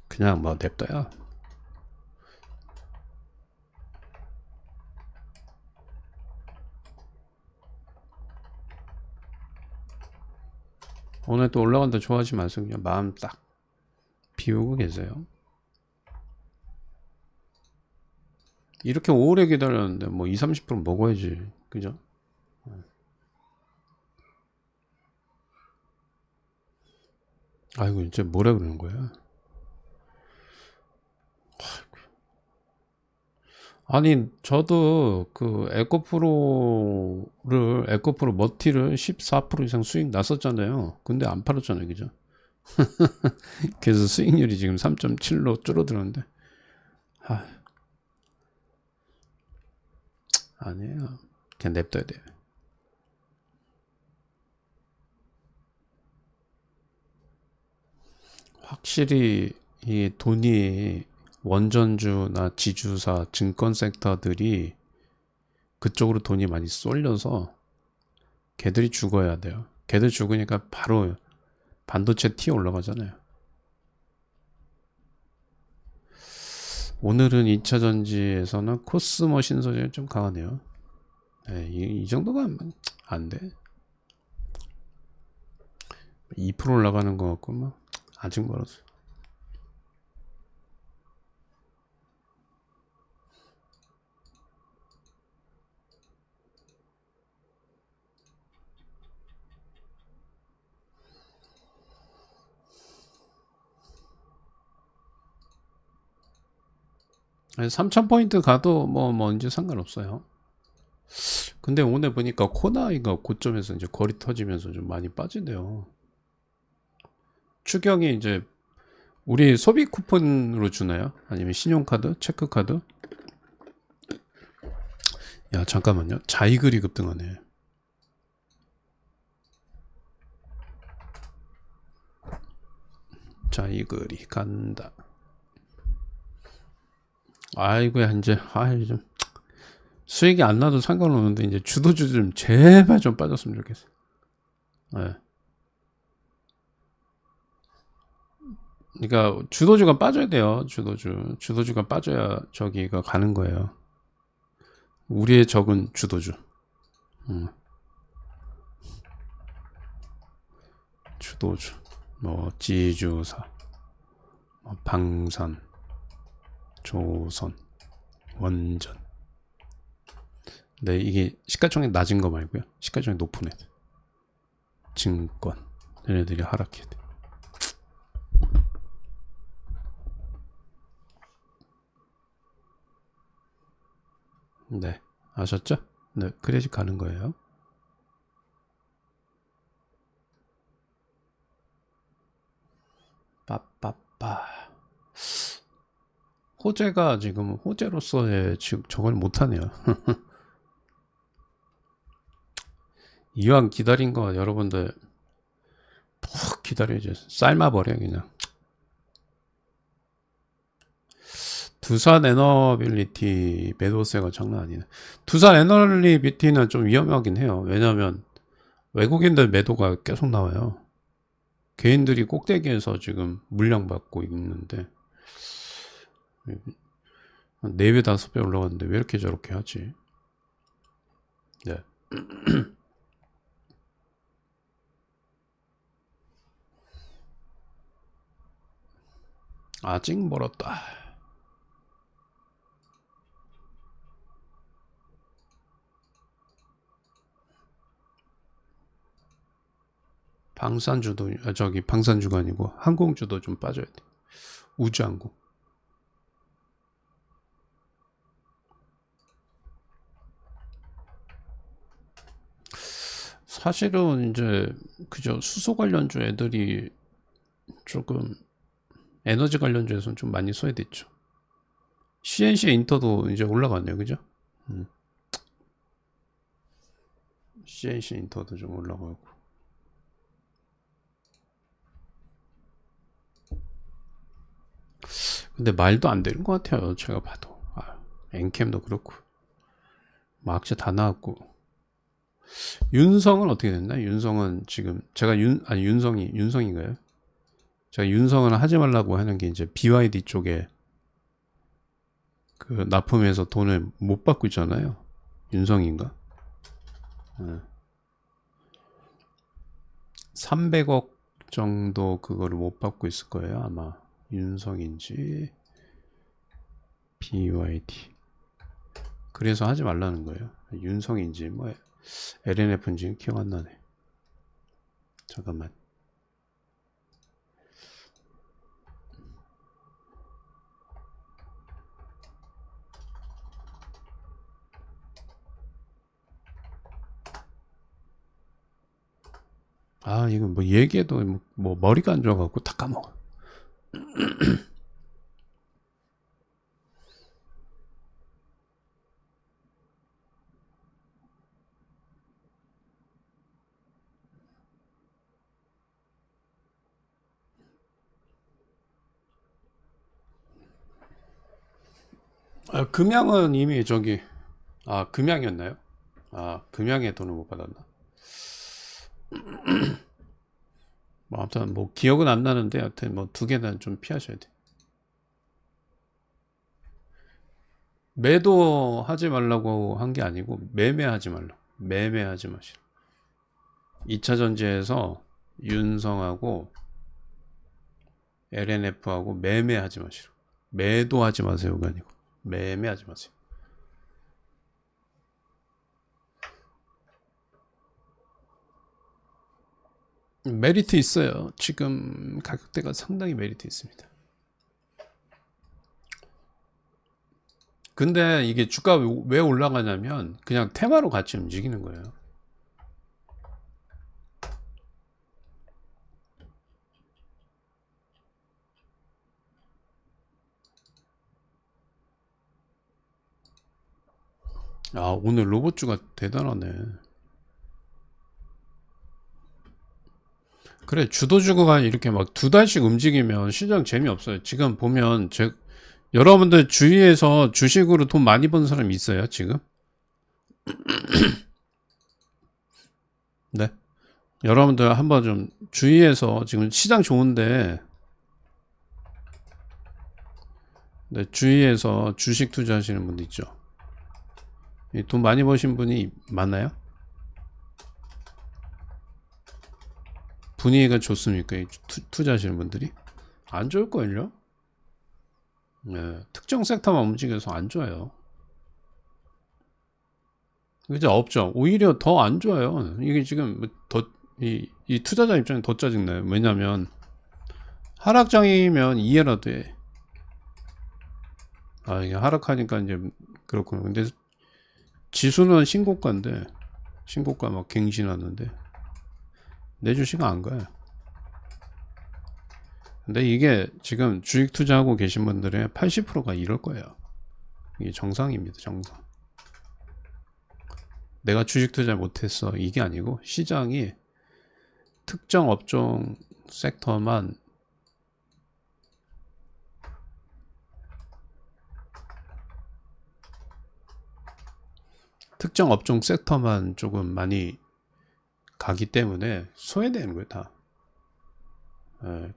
그냥 뭐 냅둬요. 오늘 또 올라간다 좋아하지 마세요. 그냥 마음 딱 비우고 계세요. 이렇게 오래 기다렸는데 뭐 2, 30% 먹어야지. 그죠? 아이고 이제 뭐라 그러는 거야? 아니 저도 그 에코프로 머티를 14% 이상 수익 났었잖아요. 근데 안 팔았잖아요. 그죠? 그래서 수익률이 지금 3.7로 줄어들었는데 아, 아니에요. 그냥 냅둬야 돼요. 확실히 이 돈이 원전주나 지주사 증권 섹터들이 그쪽으로 돈이 많이 쏠려서 걔들이 죽어야 돼요. 걔들 죽으니까 바로 반도체 튀어 올라가잖아요. 오늘은 2차전지에서는 코스모 신소재가 좀 강하네요. 네, 이 정도가 안 돼. 2% 올라가는 것 같고 뭐 아직 멀었어. 아니, 3000포인트 가도 뭐 뭔지 상관없어요. 근데 오늘 보니까 코나이가 고점에서 이제 거리 터지면서 좀 많이 빠지네요. 추경이 이제 우리 소비 쿠폰으로 주나요? 아니면 신용카드, 체크카드? 야 잠깐만요. 자이글이 급등하네. 자이글이 간다. 아이고야 이제 좀 수익이 안 나도 상관없는데 이제 주도주 좀 제발 좀 빠졌으면 좋겠어. 네. 그러니까 주도주가 빠져야 돼요. 주도주가 빠져야 저기가 가는 거예요. 우리의 적은 주도주. 주도주. 뭐 지주사, 뭐 방산, 조선, 원전. 네, 이게 시가총액 낮은 거 말고요. 시가총액 높은 애들. 증권. 얘네들이 하락해야 돼. 네, 아셨죠? 네, 그래야지 가는 거예요. 빠빠빠. 호재가 지금 호재로서의 지금 저걸 못하네요. 이왕 기다린 거 여러분들 푹 기다려야죠. 삶아버려 그냥. 두산 에너빌리티 매도세가 장난 아니네. 두산 에너빌리티는 좀 위험하긴 해요. 왜냐면 외국인들 매도가 계속 나와요. 개인들이 꼭대기에서 지금 물량받고 있는데 4배 5배 올라갔는데 왜 이렇게 저렇게 하지? 네. 아직 멀었다. 방산주가 아니고 항공주도 좀 빠져야 돼. 우주항공. 사실은 이제 그저 수소 관련주 애들이 조금 에너지 관련주에서는 좀 많이 소외됐죠. CNC 인터도 이제 올라갔네요, 그죠? CNC 인터도 좀 올라가고. 근데 말도 안 되는 것 같아요, 제가 봐도. 엔캠도 그렇고. 막재 다 나왔고. 윤성은 어떻게 됐나? 윤성은 지금 제가 윤성인가요? 제가 윤성은 하지 말라고 하는 게 이제 BYD 쪽에 그 납품해서 돈을 못 받고 있잖아요. 윤성인가? 300억 정도 그거를 못 받고 있을 거예요. 아마 윤성인지 BYD. 그래서 하지 말라는 거예요. 윤성인지 뭐 LNF인지 기억 안 나네. 잠깐만. 아, 이거 뭐 얘기해도 뭐 머리가 안 좋아갖고 다 까먹어. 아, 금양은 이미 저기, 아, 금양이었나요? 아, 금양에 돈을 못 받았나? 뭐, 아무튼 뭐 기억은 안 나는데, 하여튼 뭐 두 개는 좀 피하셔야 돼. 매도하지 말라고 한 게 아니고, 매매하지 말라고. 매매하지 마시라. 2차 전지에서 윤성하고 LNF하고 매매하지 마시라. 매도하지 마세요가 아니고, 매매하지 마세요. 메리트 있어요. 지금 가격대가 상당히 메리트 있습니다. 근데 이게 주가 왜 올라가냐면 그냥 테마로 같이 움직이는 거예요. 아, 오늘 로봇주가 대단하네. 그래, 주도주가 이렇게 막 두 달씩 움직이면 시장 재미없어요. 지금 보면 여러분들 주위에서 주식으로 돈 많이 번 사람 있어요, 지금? 네. 여러분들 한번 좀 주위에서 지금 시장 좋은데, 네, 주위에서 주식 투자하시는 분들 있죠. 돈 많이 버신 분이 많나요? 분위기가 좋습니까? 이 투자하시는 분들이? 안 좋을걸요? 네, 특정 섹터만 움직여서 안 좋아요. 그죠? 없죠. 오히려 더 안 좋아요. 이게 지금 이 투자자 입장에 더 짜증나요. 왜냐면 하락장이면 이해라도 해. 아, 이게 하락하니까 이제 그렇구나. 근데 지수는 신고가 막 갱신하는데 내 주식은 안 가요. 근데 이게 지금 주식 투자하고 계신 분들의 80%가 이럴 거예요. 이게 정상입니다. 정상. 내가 주식 투자 못했어. 이게 아니고 시장이 특정 업종 섹터만 조금 많이 가기 때문에 소외되는 거예요, 다. 예.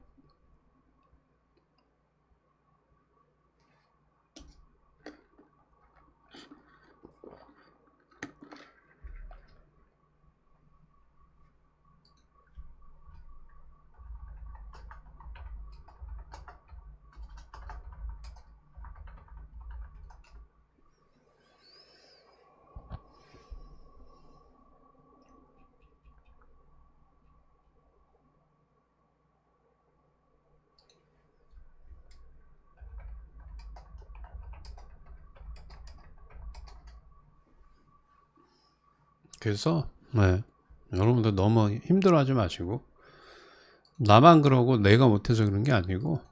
그래서 네. 여러분들 너무 힘들어하지 마시고 나만 그러고 내가 못해서 그런 게 아니고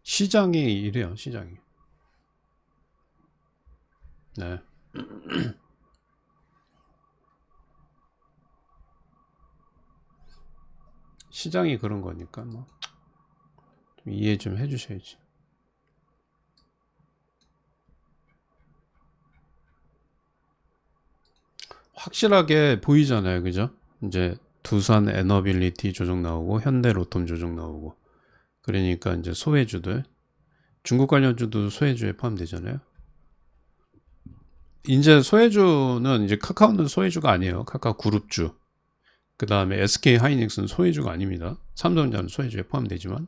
시장이 이래요. 시장이. 네. 시장이 그런 거니까 뭐 좀 이해 좀 해주셔야지. 확실하게 보이잖아요, 그죠? 이제 두산 에너빌리티 조정 나오고 현대로톰 조정 나오고 그러니까 이제 소외주들 중국 관련주도 소외주에 포함되잖아요. 이제 소외주는 이제 카카오는 소외주가 아니에요. 카카오 그룹주. 그 다음에 SK 하이닉스는 소외주가 아닙니다. 삼성전자는 소외주에 포함되지만.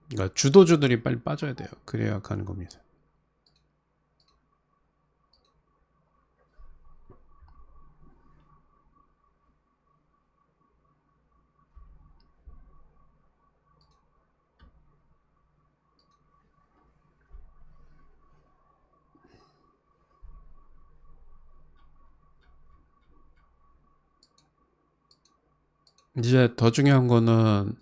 그러니까 주도주들이 빨리 빠져야 돼요. 그래야 가는 겁니다. 이제 더 중요한 거는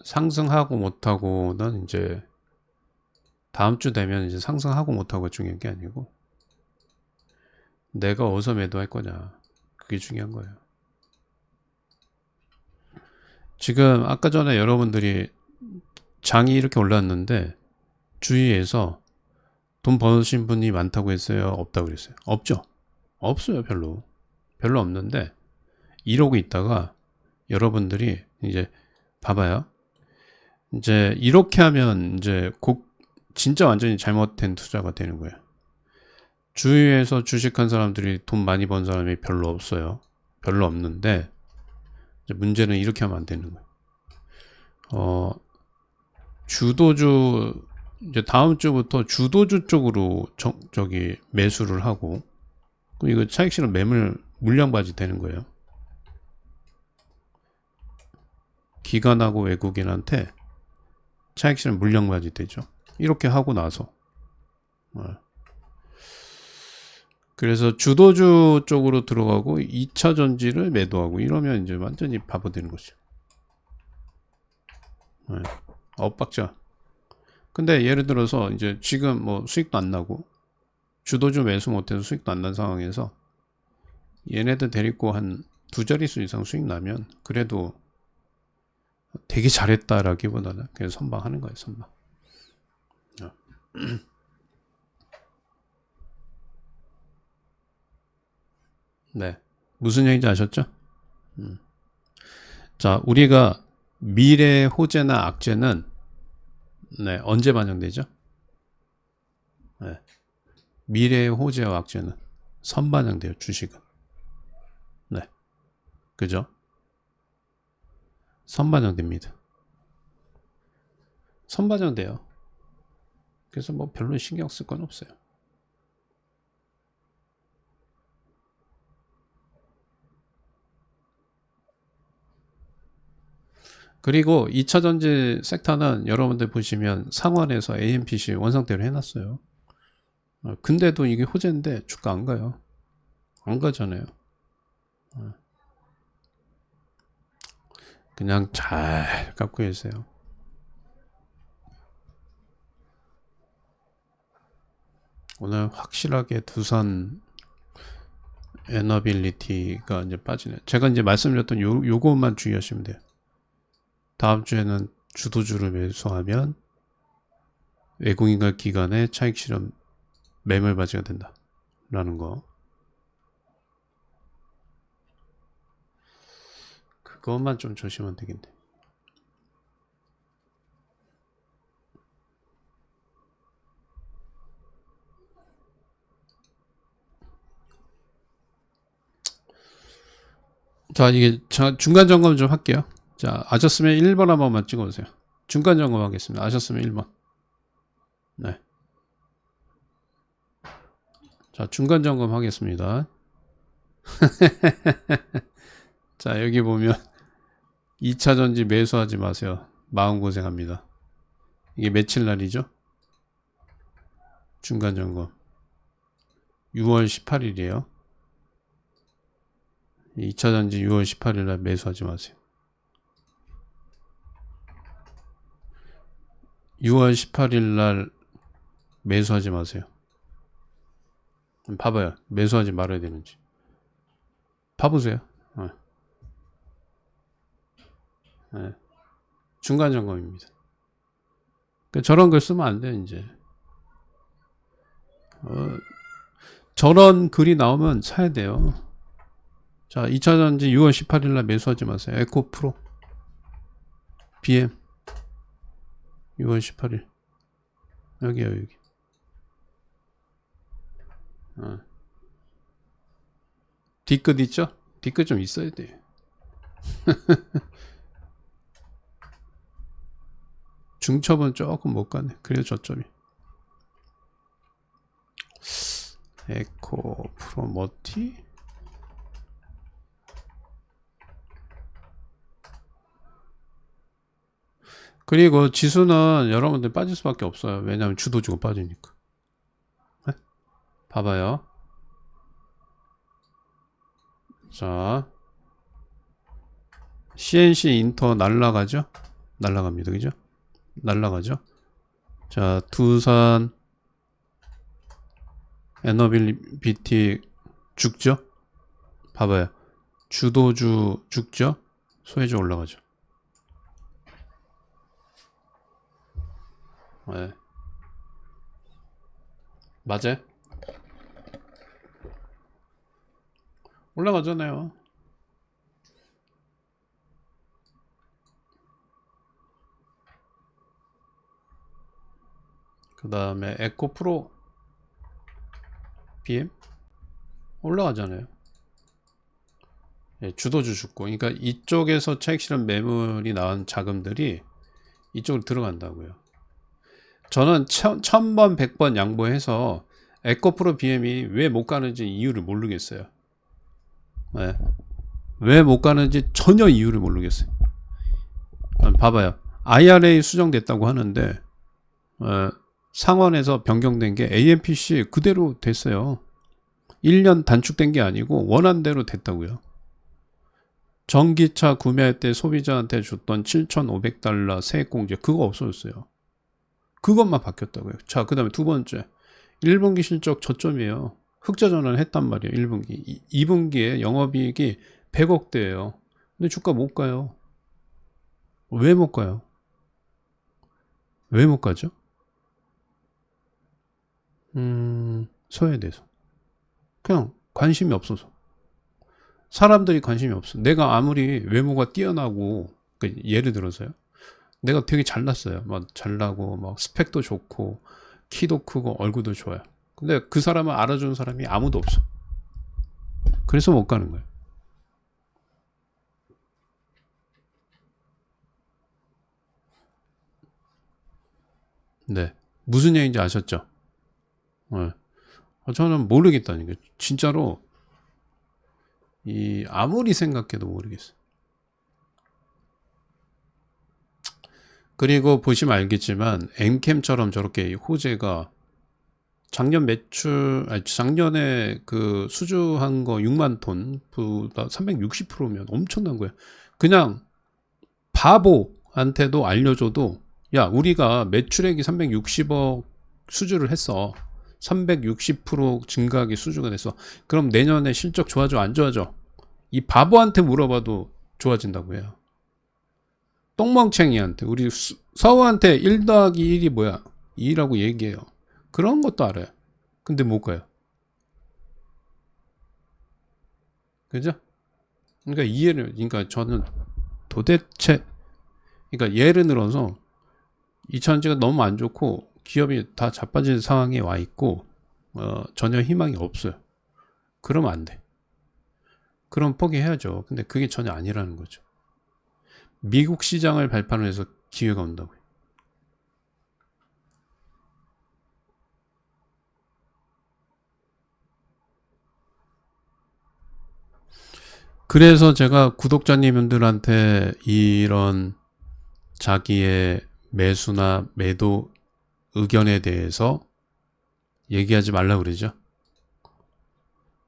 상승하고 못하고는 이제 다음 주 되면 이제 상승하고 못하고 중요한 게 아니고 내가 어디서 매도할 거냐, 그게 중요한 거예요. 지금 아까 전에 여러분들이 장이 이렇게 올랐는데 주위에서 돈 버신 분이 많다고 했어요, 없다고 그랬어요? 없죠. 없어요. 별로 없는데 이러고 있다가 여러분들이 이제 봐봐요. 이제 이렇게 하면 이제 진짜 완전히 잘못된 투자가 되는 거예요. 주위에서 주식한 사람들이 돈 많이 번 사람이 별로 없어요. 별로 없는데 이제 문제는 이렇게 하면 안 되는 거예요. 주도주 이제 다음 주부터 주도주 쪽으로 저기 매수를 하고, 그리고 이거 차익 실현 매물 물량바지 되는 거예요. 기관하고 외국인한테 차익 실현 물량바지 되죠. 이렇게 하고 나서 그래서 주도주 쪽으로 들어가고 2차 전지를 매도하고 이러면 이제 완전히 바보 되는 거죠. 엇박자. 근데 예를 들어서 이제 지금 뭐 수익도 안 나고 주도주 매수 못해서 수익도 안 난 상황에서 얘네들 데리고 한 두 자릿수 이상 수익 나면 그래도 되게 잘했다라기보다는 그냥 선방하는 거예요. 선방. 네, 무슨 얘기인지 아셨죠? 자, 우리가 미래 호재나 악재는 네, 언제 반영되죠? 네. 미래의 호재와 악재는 선반영돼요. 주식은. 네, 그죠? 선반영됩니다. 선반영돼요. 그래서 뭐 별로 신경 쓸 건 없어요. 그리고 2차 전지 섹터는 여러분들 보시면 상원에서 AMPC 원상태로 해놨어요. 근데도 이게 호재인데 주가 안 가요. 안 가잖아요. 그냥 잘 갖고 계세요. 오늘 확실하게 두산 에너빌리티가 이제 빠지네. 제가 이제 말씀드렸던 요것만 주의하시면 돼요. 다음 주에는 주도주를 매수하면 외국인과 기관의 차익 실현 매물바지가 된다 라는 거, 그것만 좀 조심하면 되겠네. 자, 이게 중간 점검 좀 할게요. 자, 아셨으면 1번 한 번만 찍어주세요. 중간 점검 하겠습니다. 아셨으면 1번. 네. 자, 중간 점검 하겠습니다. 자, 여기 보면 2차 전지 매수하지 마세요. 마음고생합니다. 이게 며칠 날이죠? 중간 점검 6월 18일이에요. 2차 전지 6월 18일 날 매수하지 마세요. 6월 18일 날 매수하지 마세요. 봐봐요. 매수하지 말아야 되는지. 봐보세요. 네. 중간 점검입니다. 그러니까 저런 걸 쓰면 안 돼요, 이제. 저런 글이 나오면 사야 돼요. 자, 2차 전지 6월 18일 날 매수하지 마세요. 에코프로 BM 6월 18일 여기요, 여기. 어. 뒤끝 있죠? 뒤끝 좀 있어야 돼. 중첩은 조금 못 가네. 그래도 저점이. 에코 프로 머티? 그리고 지수는 여러분들 빠질 수밖에 없어요. 왜냐하면 주도 주고 빠지니까. 네? 봐봐요. 자, CNC 인터 날라가죠? 날라갑니다. 그죠? 날라가죠? 자, 두산 에너빌리티 죽죠? 봐봐요. 주도주 죽죠? 소해주 올라가죠. 네. 맞아요? 올라가잖아요. 그 다음에 에코 프로 BM 올라가잖아요. 예, 주도주 죽고. 그러니까 이쪽에서 차익 실현 매물이 나온 자금들이 이쪽으로 들어간다고요. 저는 1000번, 100번 양보해서 에코프로 BM이 왜 못 가는지 이유를 모르겠어요. 네. 왜 못 가는지 전혀 이유를 모르겠어요. 봐봐요. IRA 수정됐다고 하는데 상원에서 변경된 게 AMPC 그대로 됐어요. 1년 단축된 게 아니고 원안대로 됐다고요. 전기차 구매할 때 소비자한테 줬던 $7,500 세액공제 그거 없어졌어요. 그것만 바뀌었다고요. 자, 그 다음에 두 번째 1분기 실적 저점이에요. 흑자 전환을 했단 말이에요. 1분기 2분기에 영업이익이 100억대예요. 근데 주가 못 가요. 왜 못 가요? 왜 못 가죠? 소외돼서 그냥 관심이 없어서 사람들이 관심이 없어. 내가 아무리 외모가 뛰어나고 그러니까 예를 들어서요. 내가 되게 잘났어요. 막 잘나고 막 스펙도 좋고 키도 크고 얼굴도 좋아요. 근데 그 사람을 알아주는 사람이 아무도 없어. 그래서 못 가는 거예요. 네. 무슨 얘기인지 아셨죠? 네. 저는 모르겠다니까. 진짜로 이 아무리 생각해도 모르겠어요. 그리고 보시면 알겠지만 엠캠처럼 저렇게 호재가 작년 매출 아니 작년에 그 수주한 거 6만 톤보다 360%면 엄청난 거예요. 그냥 바보한테도 알려줘도 야 우리가 매출액이 360억 수주를 했어. 360% 증가하게 수주가 됐어. 그럼 내년에 실적 좋아져 안 좋아져? 이 바보한테 물어봐도 좋아진다고 해요. 똥멍청이한테 우리 서우한테 1 더하기 1이 뭐야? 2라고 얘기해요. 그런 것도 알아요. 근데 못 가요. 그죠? 그러니까 이해를 그러니까 저는 도대체 그러니까 예를 들어서 2차전지가 너무 안 좋고 기업이 다 자빠진 상황에 와 있고 전혀 희망이 없어요. 그러면 안 돼. 그럼 포기해야죠. 근데 그게 전혀 아니라는 거죠. 미국 시장을 발판으로 해서 기회가 온다고요. 그래서 제가 구독자님들한테 이런 자기의 매수나 매도 의견에 대해서 얘기하지 말라 그러죠.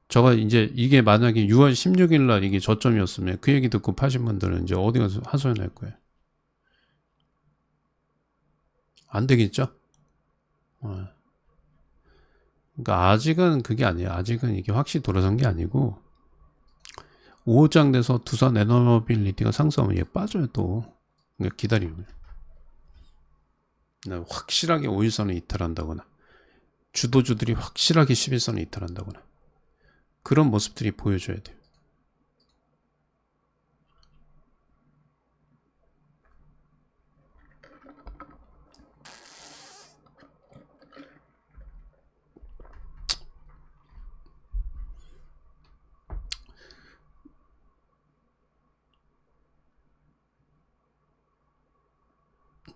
저가 이제 이게 만약에 6월 16일 날 이게 저점이었으면 그 얘기 듣고 파신 분들은 이제 어디 가서 하소연할 거예요. 안 되겠죠? 그러니까 아직은 그게 아니에요. 아직은 이게 확실히 돌아선 게 아니고 5장 돼서 두산 에너빌리티가 상승하면 얘 빠져요 또. 그러니까 기다리면 확실하게 5일선을 이탈한다거나 주도주들이 확실하게 11선을 이탈한다거나 그런 모습들이 보여줘야 돼요.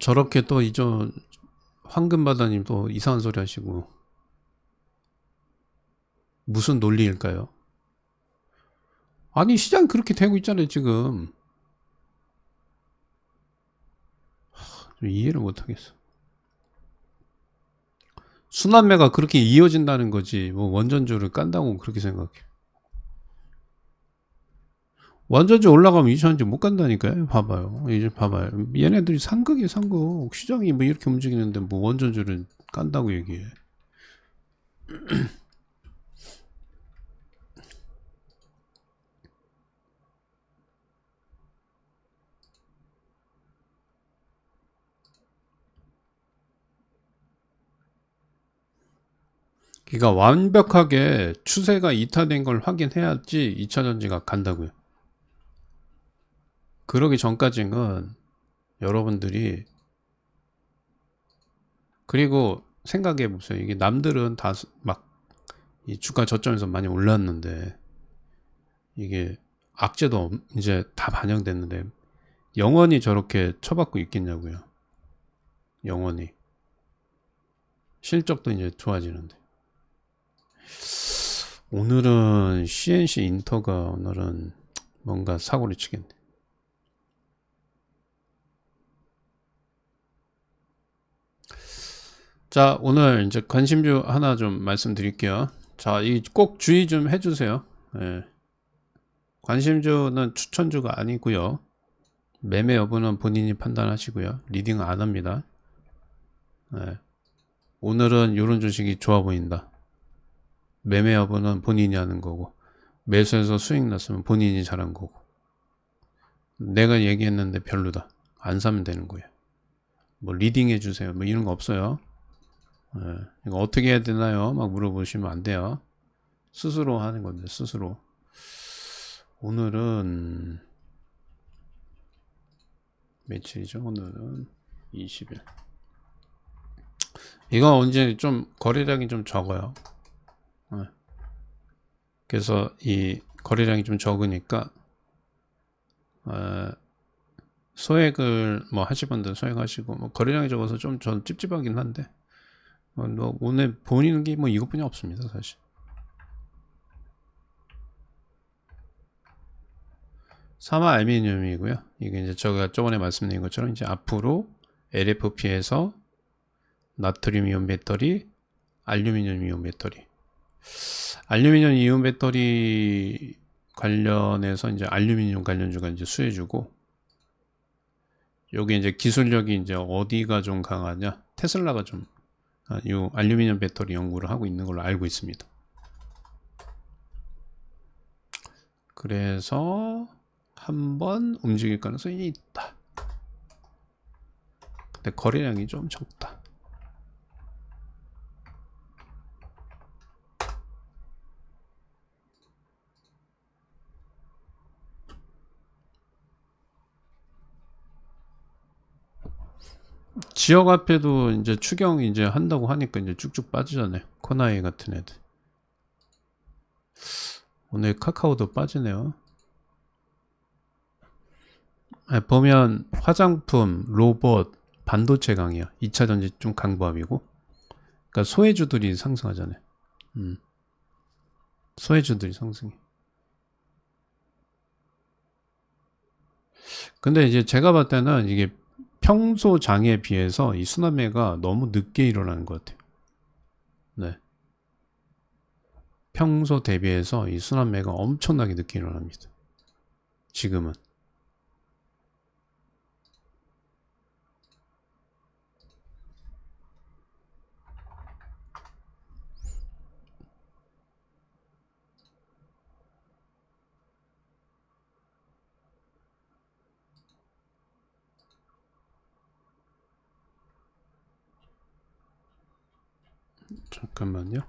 저렇게 또 이제 황금바다님 또 이상한 소리 하시고 무슨 논리일까요? 아니 시장 그렇게 되고 있잖아요 지금. 좀 이해를 못하겠어. 순환매가 그렇게 이어진다는 거지 뭐 원전주를 깐다고 그렇게 생각해. 원전주 올라가면 이천원주 못 간다니까요. 봐봐요. 이제 봐봐요. 얘네들이 상극이에요 상극. 시장이 뭐 이렇게 움직이는데 뭐 원전주를 깐다고 얘기해. 그러니까 완벽하게 추세가 이탈된 걸 확인해야지 2차전지가 간다고요. 그러기 전까지는 여러분들이 그리고 생각해 보세요. 이게 남들은 다 막 이 주가 저점에서 많이 올랐는데 이게 악재도 이제 다 반영됐는데 영원히 저렇게 쳐받고 있겠냐고요. 영원히 실적도 이제 좋아지는데 오늘은 CNC 인터가 오늘은 뭔가 사고를 치겠네. 자 오늘 이제 관심주 하나 좀 말씀드릴게요. 자 이 꼭 주의 좀 해주세요. 예. 관심주는 추천주가 아니고요. 매매 여부는 본인이 판단하시고요. 리딩 안 합니다. 예. 오늘은 이런 주식이 좋아 보인다. 매매 여부는 본인이 하는 거고 매수해서 수익 났으면 본인이 잘한 거고 내가 얘기했는데 별로다. 안 사면 되는 거예요. 뭐 리딩 해주세요. 뭐 이런 거 없어요. 예. 이거 어떻게 해야 되나요? 막 물어보시면 안 돼요. 스스로 하는 건데 스스로. 오늘은 며칠이죠? 오늘은 20일. 이거 언제 좀 거래량이 좀 적어요. 네. 그래서 이 거래량이 좀 적으니까 소액을 뭐 하실 분들 소액하시고 뭐 거래량이 적어서 좀 전 찝찝하긴 한데 뭐 오늘 보이는 게 뭐 이것뿐이 없습니다 사실. 사마 알루미늄이고요. 이게 이제 제가 저번에 말씀드린 것처럼 이제 앞으로 LFP에서 나트륨 이온 배터리, 알루미늄 이온 배터리. 알루미늄 이온 배터리 관련해서 이제 알루미늄 관련주가 이제 수혜주고, 여기 이제 기술력이 이제 어디가 좀 강하냐? 테슬라가 좀, 이 알루미늄 배터리 연구를 하고 있는 걸로 알고 있습니다. 그래서 한번 움직일 가능성이 있다. 근데 거래량이 좀 적다. 지역 앞에도 이제 추경 이제 한다고 하니까 이제 쭉쭉 빠지잖아요. 코나이 같은 애들. 오늘 카카오도 빠지네요. 보면 화장품, 로봇, 반도체 강이야. 2차전지 좀 강보합이고. 그러니까 소외주들이 상승하잖아요. 소외주들이 상승해. 근데 이제 제가 봤을 때는 이게 평소 장에 비해서 이 순환매가 너무 늦게 일어나는 것 같아요. 네. 평소 대비해서 이 순환매가 엄청나게 늦게 일어납니다. 지금은. 잠깐만요.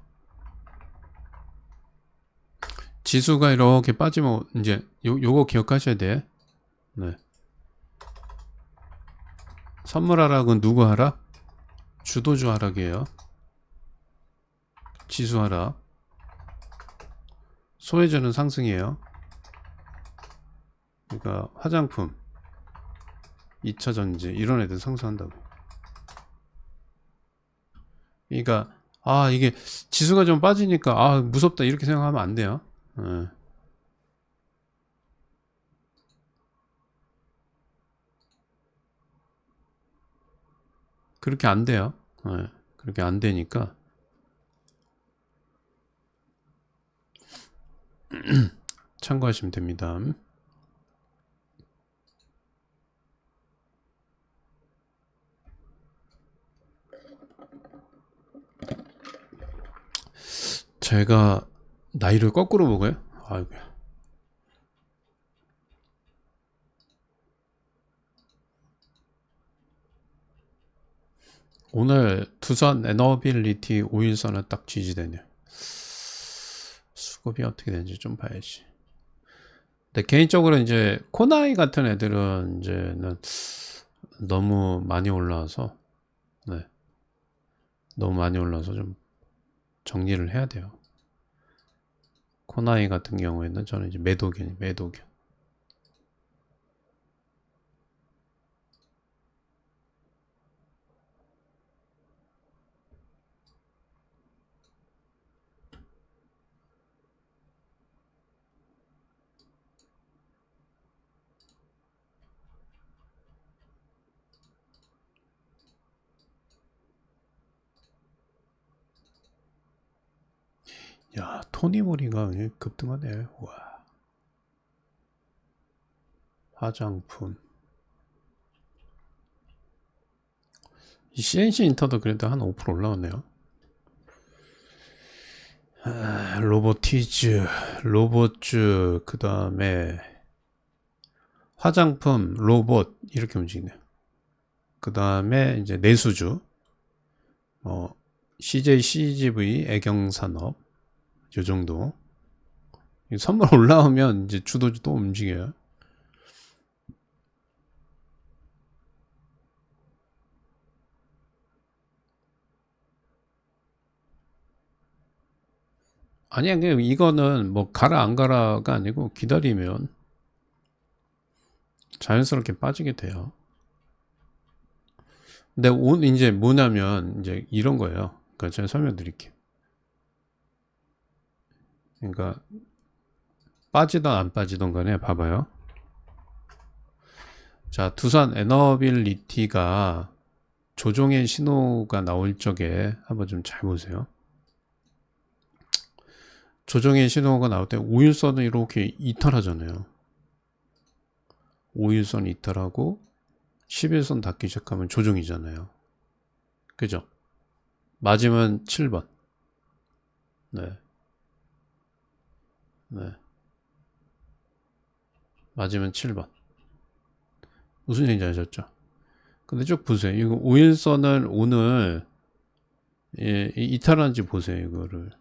지수가 이렇게 빠지면 이제 요거 기억하셔야 돼. 네. 선물 하락은 누구 하락? 주도주 하락이에요. 지수 하락. 소외주는 상승이에요. 그러니까 화장품, 2차전지 이런 애들 상승한다고. 그러니까 이게 지수가 좀 빠지니까 무섭다 이렇게 생각하면 안 돼요. 예. 그렇게 안 돼요. 예. 그렇게 안 되니까 참고하시면 됩니다. 제가 나이를 거꾸로 먹어요? 아이고야. 오늘 두산 에너빌리티 5일선은 딱 지지되네요. 수급이 어떻게 되는지 좀 봐야지. 근데 개인적으로 이제 코나이 같은 애들은 이제는 너무 많이 올라와서 네. 너무 많이 올라와서 좀 정리를 해야 돼요. 코나이 같은 경우에는 저는 이제 매도견. 야, 토니모리가 급등하네. 와. 화장품. 이 CNC 인터도 그래도 한 5% 올라왔네요. 로봇즈, 그 다음에 화장품, 로봇, 이렇게 움직이네요. 그 다음에 이제 내수주, CJ, CGV, 애경산업, 요 정도. 선물 올라오면 이제 주도주 또 움직여요. 아니야, 이거는 뭐 가라 안 가라가 아니고 기다리면 자연스럽게 빠지게 돼요. 근데 이제 뭐냐면 이제 이런 거예요. 그러니까 제가 설명드릴게요. 그러니까 빠지든 안 빠지든 간에 봐봐요. 자, 두산 에너빌리티가 조정의 신호가 나올 적에 한번 좀 잘 보세요. 조정의 신호가 나올 때 5일선은 이렇게 이탈하잖아요. 5일선 이탈하고 11선 닿기 시작하면 조정이잖아요. 그죠? 맞으면 7번. 네. 맞으면 7번. 무슨 얘기인지 아셨죠? 근데 쭉 보세요. 이거 5일선을 오늘 이탈한지 보세요. 이거를.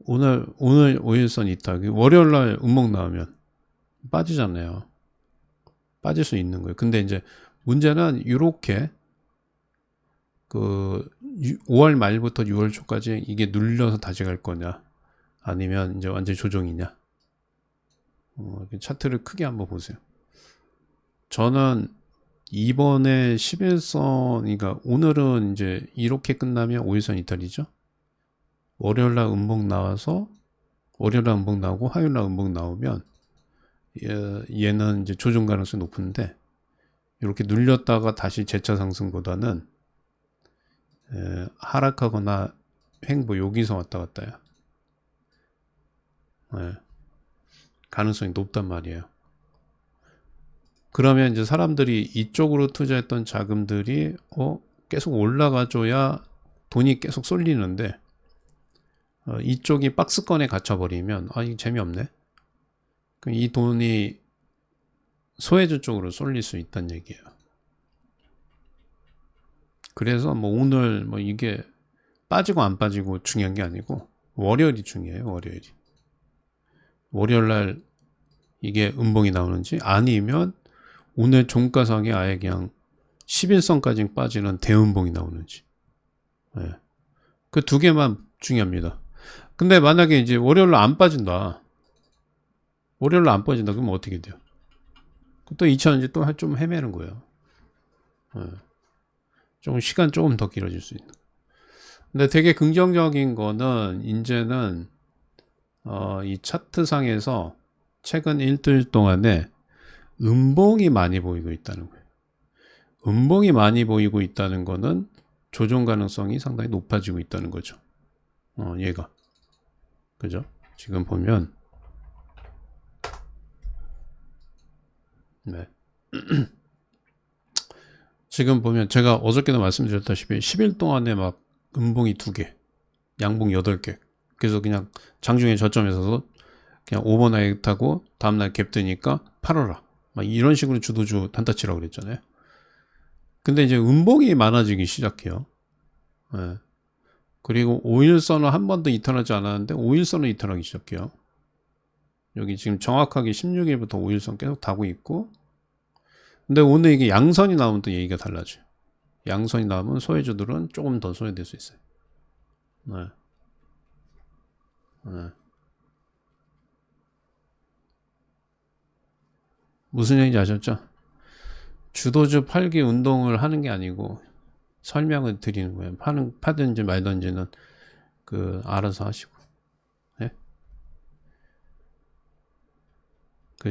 오늘 5일선 이탈. 월요일날 음목 나오면 빠지잖아요. 빠질 수 있는 거예요. 근데 이제 문제는 이렇게 5월 말부터 6월 초까지 이게 눌려서 다시 갈 거냐, 아니면 이제 완전 조정이냐. 차트를 크게 한번 보세요. 저는 이번에 11선, 그러니까 오늘은 이제 이렇게 끝나면 5일선 이탈이죠. 월요일날 음봉 나와서 월요일날 음봉 나오고 화요일날 음봉 나오면 얘는 이제 조정 가능성이 높은데, 이렇게 눌렸다가 다시 재차 상승보다는 하락하거나 횡보, 여기서 왔다 갔다요. 가능성이 높단 말이에요. 그러면 이제 사람들이 이쪽으로 투자했던 자금들이 계속 올라가줘야 돈이 계속 쏠리는데, 이쪽이 박스권에 갇혀버리면 이거 재미없네. 그럼 이 돈이 소외주 쪽으로 쏠릴 수 있다는 얘기예요. 그래서 뭐 오늘 뭐 이게 빠지고 안 빠지고 중요한 게 아니고 월요일이 중요해요. 월요일날 이게 음봉이 나오는지, 아니면 오늘 종가상에 아예 그냥 11선까지 빠지는 대음봉이 나오는지. 그 두 개만 중요합니다. 근데 만약에 이제 월요일날 안 빠진다. 그러면 어떻게 돼요? 또 2차전지 또 좀 헤매는 거예요. 좀 시간 조금 더 길어질 수 있는. 근데 되게 긍정적인 거는 이제는 이 차트상에서 최근 일주일 동안에 음봉이 많이 보이고 있다는 거예요. 음봉이 많이 보이고 있다는 거는 조정 가능성이 상당히 높아지고 있다는 거죠. 얘가. 그죠? 지금 보면 네. 지금 보면 제가 어저께도 말씀드렸다시피 10일 동안에 막 음봉이 2개, 양봉 8개. 그래서 그냥 장중에 저점에서도 그냥 오버나잇 하고 다음날 갭 뜨니까 팔아라. 막 이런 식으로 주도주 단타치라고 그랬잖아요. 근데 이제 음봉이 많아지기 시작해요. 네. 그리고 5일선은 한 번도 이탈하지 않았는데 5일선은 이탈하기 시작해요. 여기 지금 정확하게 16일부터 5일선 계속 타고 있고, 근데 오늘 이게 양선이 나오면 또 얘기가 달라져요. 양선이 나오면 소외주들은 조금 더 소외될 수 있어요. 네. 네. 무슨 얘기인지 아셨죠? 주도주 팔기 운동을 하는 게 아니고 설명을 드리는 거예요. 파든지 말든지는 알아서 하시고. 네?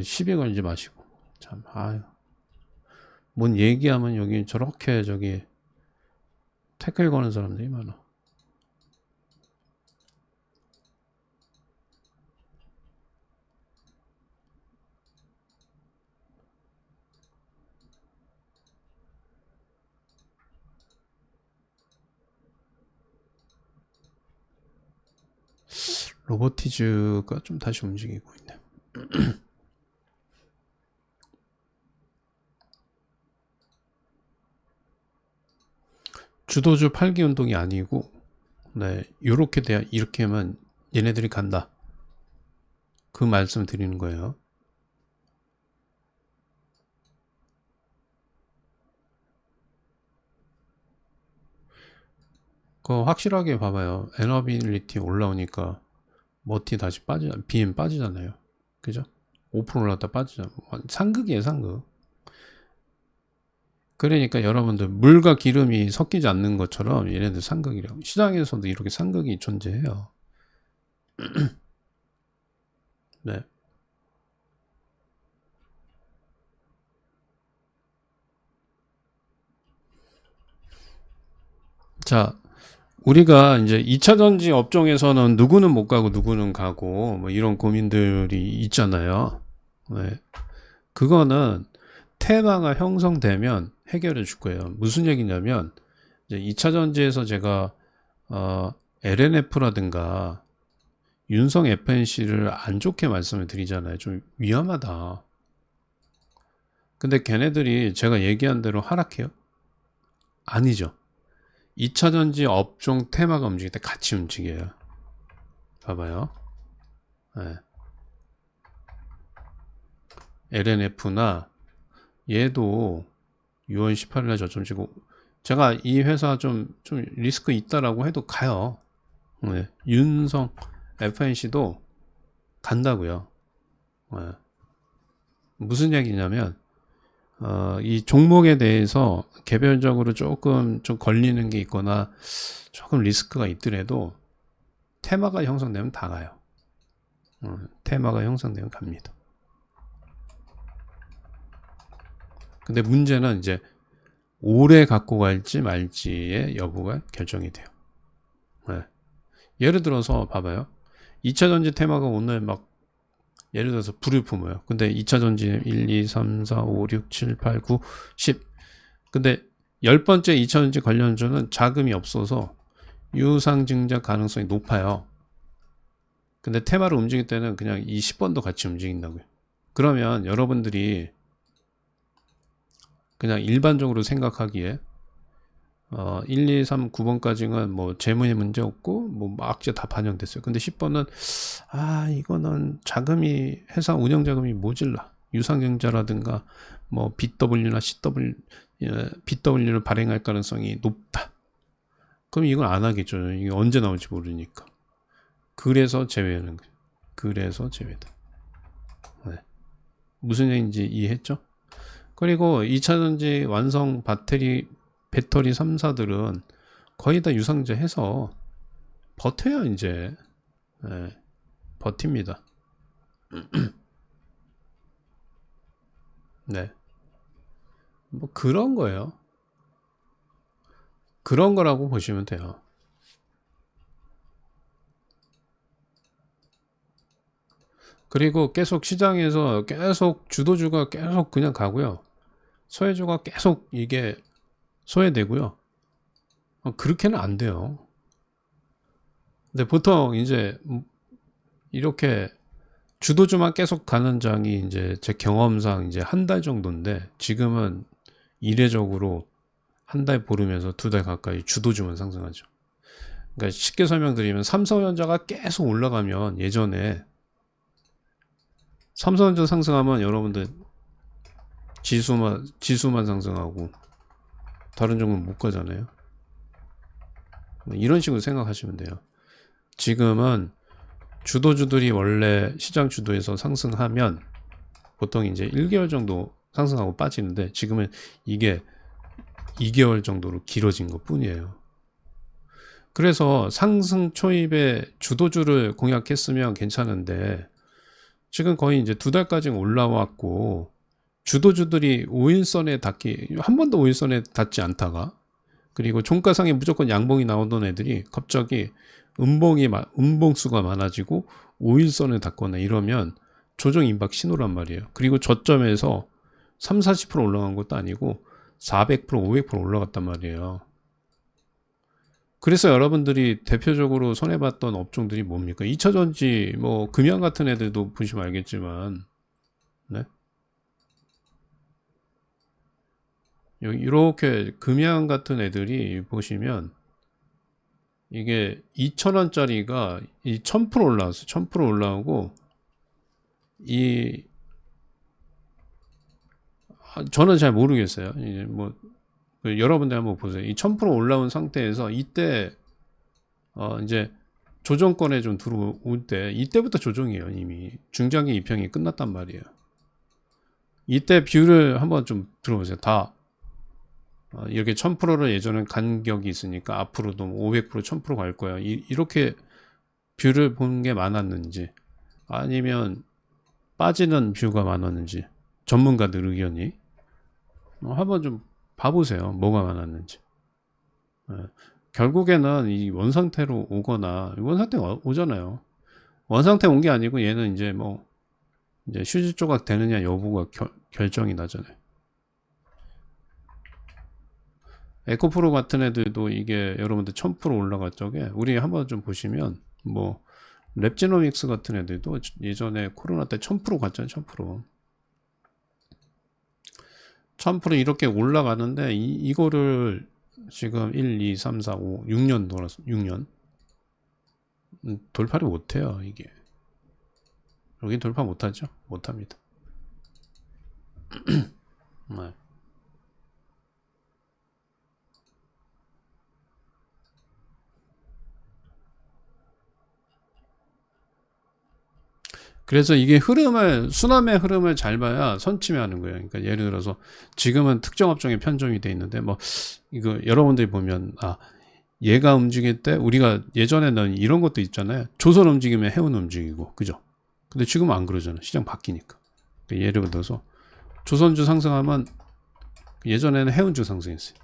시비 걸지 마시고. 참, 아유. 뭔 얘기하면 여기 저렇게 저기 태클 거는 사람들이 많아. 로보티즈가 좀 다시 움직이고 있네. 주도주 팔기 운동이 아니고, 네, 요렇게 돼야, 이렇게 하면 얘네들이 간다. 그 말씀 드리는 거예요. 확실하게 봐봐요. 에너빌리티 올라오니까 머티 다시 BM 빠지잖아요. 그죠? 5% 올랐다 빠지잖아. 상극이에요, 상극. 그러니까 여러분들 물과 기름이 섞이지 않는 것처럼 얘네들 상극이라고. 시장에서도 이렇게 상극이 존재해요. 네. 자, 우리가 이제 2차전지 업종에서는 누구는 못 가고 누구는 가고 뭐 이런 고민들이 있잖아요. 네. 그거는 테마가 형성되면 해결해 줄 거예요. 무슨 얘기냐면 이제 2차전지에서 제가 LNF라든가 윤성 FNC를 안 좋게 말씀을 드리잖아요. 좀 위험하다. 근데 걔네들이 제가 얘기한 대로 하락해요? 아니죠. 2차전지 업종 테마가 움직일 때 같이 움직여요. 봐봐요. 네. LNF나 얘도 6월 18일날 저점 치고 제가 이 회사 좀 리스크 있다라고 해도 가요. 네. 윤성 FNC도 간다고요. 네. 무슨 얘기냐면 이 종목에 대해서 개별적으로 조금 좀 걸리는 게 있거나 조금 리스크가 있더라도 테마가 형성되면 다 가요. 테마가 형성되면 갑니다. 근데 문제는 이제 오래 갖고 갈지 말지의 여부가 결정이 돼요. 네. 예를 들어서 봐봐요. 2차전지 테마가 오늘 막 예를 들어서 불을 품어요. 근데 2차전지 1, 2, 3, 4, 5, 6, 7, 8, 9, 10. 근데 10번째 2차전지 관련주는 자금이 없어서 유상증자 가능성이 높아요. 근데 테마를 움직일 때는 그냥 이 10번도 같이 움직인다고요. 그러면 여러분들이 그냥 일반적으로 생각하기에 1, 2, 3, 9번까지는 뭐 재무에 문제 없고 뭐 악재 다 반영됐어요. 근데 10번은 이거는 자금이 회사 운영 자금이 모질라. 유상증자라든가 뭐 BW나 BW를 발행할 가능성이 높다. 그럼 이건 안 하겠죠. 이게 언제 나올지 모르니까. 그래서 제외하는 거예요. 그래서 제외다. 네. 무슨 얘기인지 이해했죠? 그리고 2차전지 완성 배터리 배터리 3사들은 거의 다 유상증 해서 버텨야 이제 버팁니다. 네. 뭐 그런 거예요. 그런 거라고 보시면 돼요. 그리고 계속 시장에서 계속 주도주가 계속 그냥 가고요. 소외주가 계속 이게 소외되고요. 그렇게는 안 돼요. 근데 보통 이제 이렇게 주도주만 계속 가는 장이 이제 제 경험상 이제 한 달 정도인데, 지금은 이례적으로 한 달 보름에서 두 달 가까이 주도주만 상승하죠. 그러니까 쉽게 설명드리면 삼성전자가 계속 올라가면, 예전에 삼성전자 상승하면 여러분들 지수만 상승하고 다른 종목은 못 가잖아요. 이런 식으로 생각하시면 돼요. 지금은 주도주들이 원래 시장 주도에서 상승하면 보통 이제 1개월 정도 상승하고 빠지는데, 지금은 이게 2개월 정도로 길어진 것 뿐이에요. 그래서 상승 초입에 주도주를 공략했으면 괜찮은데, 지금 거의 이제 두 달까지 올라왔고, 주도주들이 5일선에 닿기, 한 번도 5일선에 닿지 않다가, 그리고 종가상에 무조건 양봉이 나오던 애들이 갑자기 음봉수가 많아지고 5일선에 닿거나 이러면 조정 임박 신호란 말이에요. 그리고 저점에서 3, 40% 올라간 것도 아니고 400%, 500% 올라갔단 말이에요. 그래서 여러분들이 대표적으로 손해봤던 업종들이 뭡니까? 2차전지, 뭐 금양 같은 애들도 보시면 알겠지만, 네? 여기 이렇게 금양 같은 애들이 보시면 이게 2,000원짜리가 이 1000% 올라왔어요. 1000% 올라오고, 저는 잘 모르겠어요. 이제 뭐 여러분들 한번 보세요. 이 1000% 올라온 상태에서 이때 이제 조정권에 좀 들어올 때, 이때부터 조정이에요. 이미 중장기 입형이 끝났단 말이에요. 이때 뷰를 한번 좀 들어보세요. 다 이렇게 1000%를 예전엔 간 격이 있으니까 앞으로도 500%, 1000%갈 거야. 이렇게 뷰를 본 게 많았는지, 아니면 빠지는 뷰가 많았는지, 전문가들 의견이 한번 좀 봐보세요. 뭐가 많았는지. 결국에는 이 원상태로 오거나, 원상태 오잖아요. 원상태 온 게 아니고 얘는 이제 뭐 이제 휴지 조각 되느냐 여부가 결정이 나잖아요. 에코프로 같은 애들도 이게 여러분들 1000% 올라갈 적에, 우리 한번 좀 보시면 뭐 랩지노믹스 같은 애들도 예전에 코로나 때 1000% 갔잖아요. 1000%. 1000% 이렇게 올라가는데, 이거를 지금 1, 2, 3, 4, 5, 6년 돌아서 6년 돌파를 못해요. 이게 여기 돌파 못하죠. 못합니다. 네. 그래서 이게 순환의 흐름을 잘 봐야 선침해하는 거예요. 그러니까 예를 들어서 지금은 특정 업종에 편중이 돼 있는데, 뭐 이거 여러분들이 보면 얘가 움직일 때, 우리가 예전에는 이런 것도 있잖아요. 조선 움직이면 해운 움직이고, 그죠? 근데 지금은 안 그러잖아요. 시장 바뀌니까. 그러니까 예를 들어서 조선주 상승하면 예전에는 해운주 상승했어요.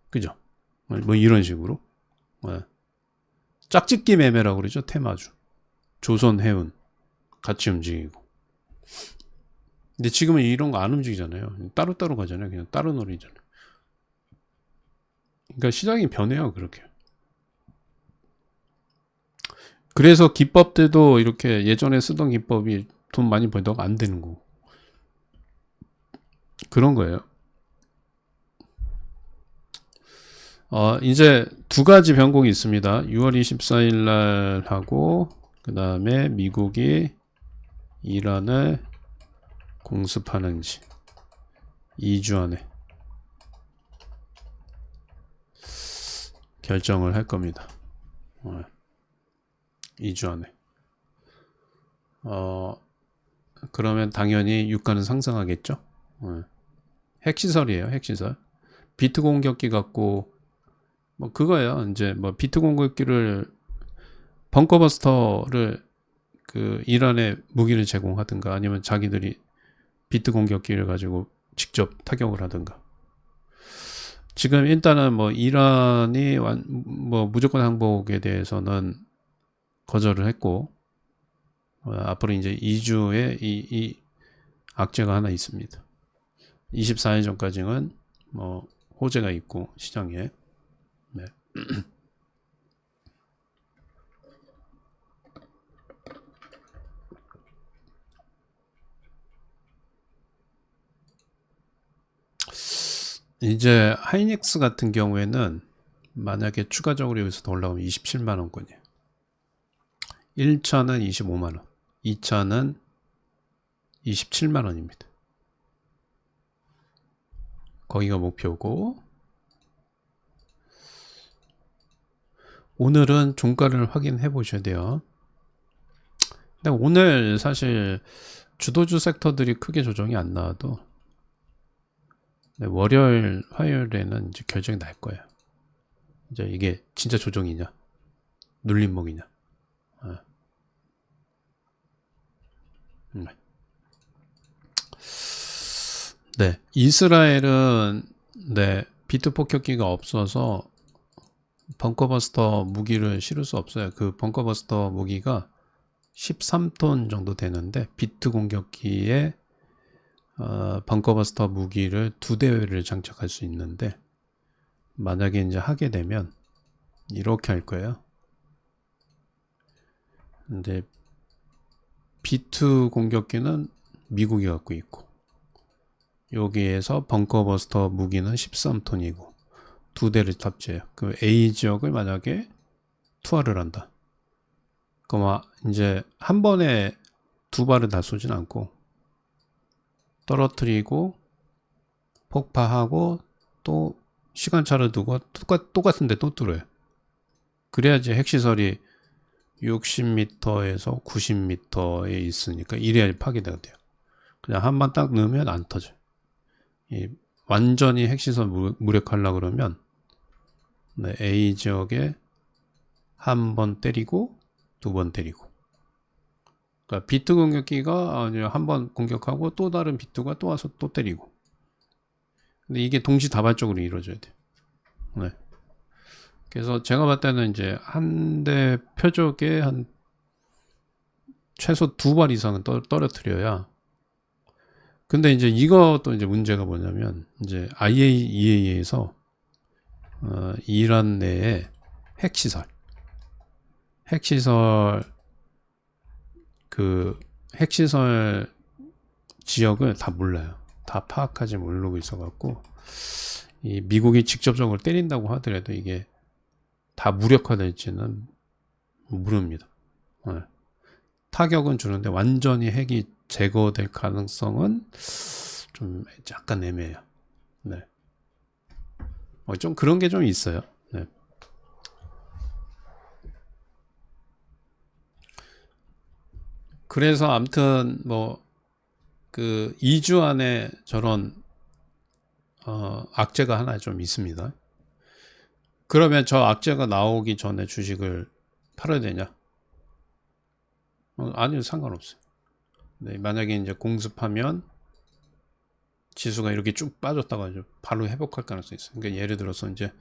그죠? 뭐 이런 식으로. 짝짓기 매매라고 그러죠. 테마주. 조선, 해운 같이 움직이고. 근데 지금은 이런 거 안 움직이잖아요. 따로따로 가잖아요. 그냥 따로 놀이잖아요. 그러니까 시장이 변해요. 그렇게. 그래서 기법들도 이렇게 예전에 쓰던 기법이 돈 많이 벌다가 안 되는 거고. 그런 거예요. 이제 두 가지 변곡이 있습니다. 6월 24일 날 하고, 그 다음에 미국이 이란을 공습하는지 2주 안에 결정을 할 겁니다. 2주 안에. 그러면 당연히 유가는 상승하겠죠. 핵시설이에요. 핵시설. 비트 공격기 갖고 뭐 그거예요. 이제 뭐 비트 공격기를 벙커버스터를 그 이란에 무기를 제공하든가 아니면 자기들이 비트 공격기를 가지고 직접 타격을 하든가. 지금 일단은 뭐 이란이 뭐 무조건 항복에 대해서는 거절을 했고 앞으로 이제 2주에 이 악재가 하나 있습니다. 24일 전까지는 뭐 호재가 있고 시장에. 네. 이제 하이닉스 같은 경우에는 만약에 추가적으로 여기서 더 올라가면 27만 원권이에요. 1차는 25만 원, 2차는 27만 원입니다. 거기가 목표고, 오늘은 종가를 확인해 보셔야 돼요. 근데 오늘 사실 주도주 섹터들이 크게 조정이 안 나와도 월요일, 화요일에는 이제 결정이 날 거예요. 이제 이게 진짜 조정이냐, 눌림목이냐. 네, 이스라엘은 네, 비트 폭격기가 없어서 벙커버스터 무기를 실을 수 없어요. 그 벙커버스터 무기가 13톤 정도 되는데 비트 공격기에 벙커버스터 무기를 2대를 장착할 수 있는데 만약에 이제 하게 되면 이렇게 할 거예요. 근데 비트 공격기는 미국이 갖고 있고 여기에서 벙커버스터 무기는 13톤이고 2대를 탑재해요. 그 A 지역을 만약에 투하를 한다. 그럼 이제 한 번에 2발을 다 쏘진 않고 떨어뜨리고 폭파하고 또 시간차를 두고 똑같은데 또 뚫어요. 그래야지 핵시설이 60m에서 90m에 있으니까 이래야 파괴가 돼요. 그냥 한 번 딱 넣으면 안 터져요. 완전히 핵시설 무력하려고 그러면 네, A 지역에 한 번 때리고 2번 때리고, 그러니까 비트 공격기가 한 번 공격하고 또 다른 비트가 또 와서 또 때리고. 근데 이게 동시다발적으로 이루어져야 돼요. 네. 그래서 제가 봤을 때는 이제 한 대 표적에 한 최소 2발 이상은 떨어뜨려야. 근데 이제 이것도 이제 문제가 뭐냐면 이제 IAEA에서 이란 내에 핵시설 지역을 다 몰라요. 다 파악하지 모르고 있어갖고 이 미국이 직접적으로 때린다고 하더라도 이게 다 무력화될지는 모릅니다. 네. 타격은 주는데 완전히 핵이 제거될 가능성은 좀 약간 애매해요. 네. 좀 그런 게 좀 있어요. 네. 그래서 아무튼 뭐 그 2주 안에 저런 악재가 하나 좀 있습니다. 그러면 저 악재가 나오기 전에 주식을 팔아야 되냐? 아니요, 상관없어요. 네, 만약에 이제 공습하면 지수가 이렇게 쭉 빠졌다가 바로 회복할 가능성이 있어요. 그러니까 예를 들어서 이제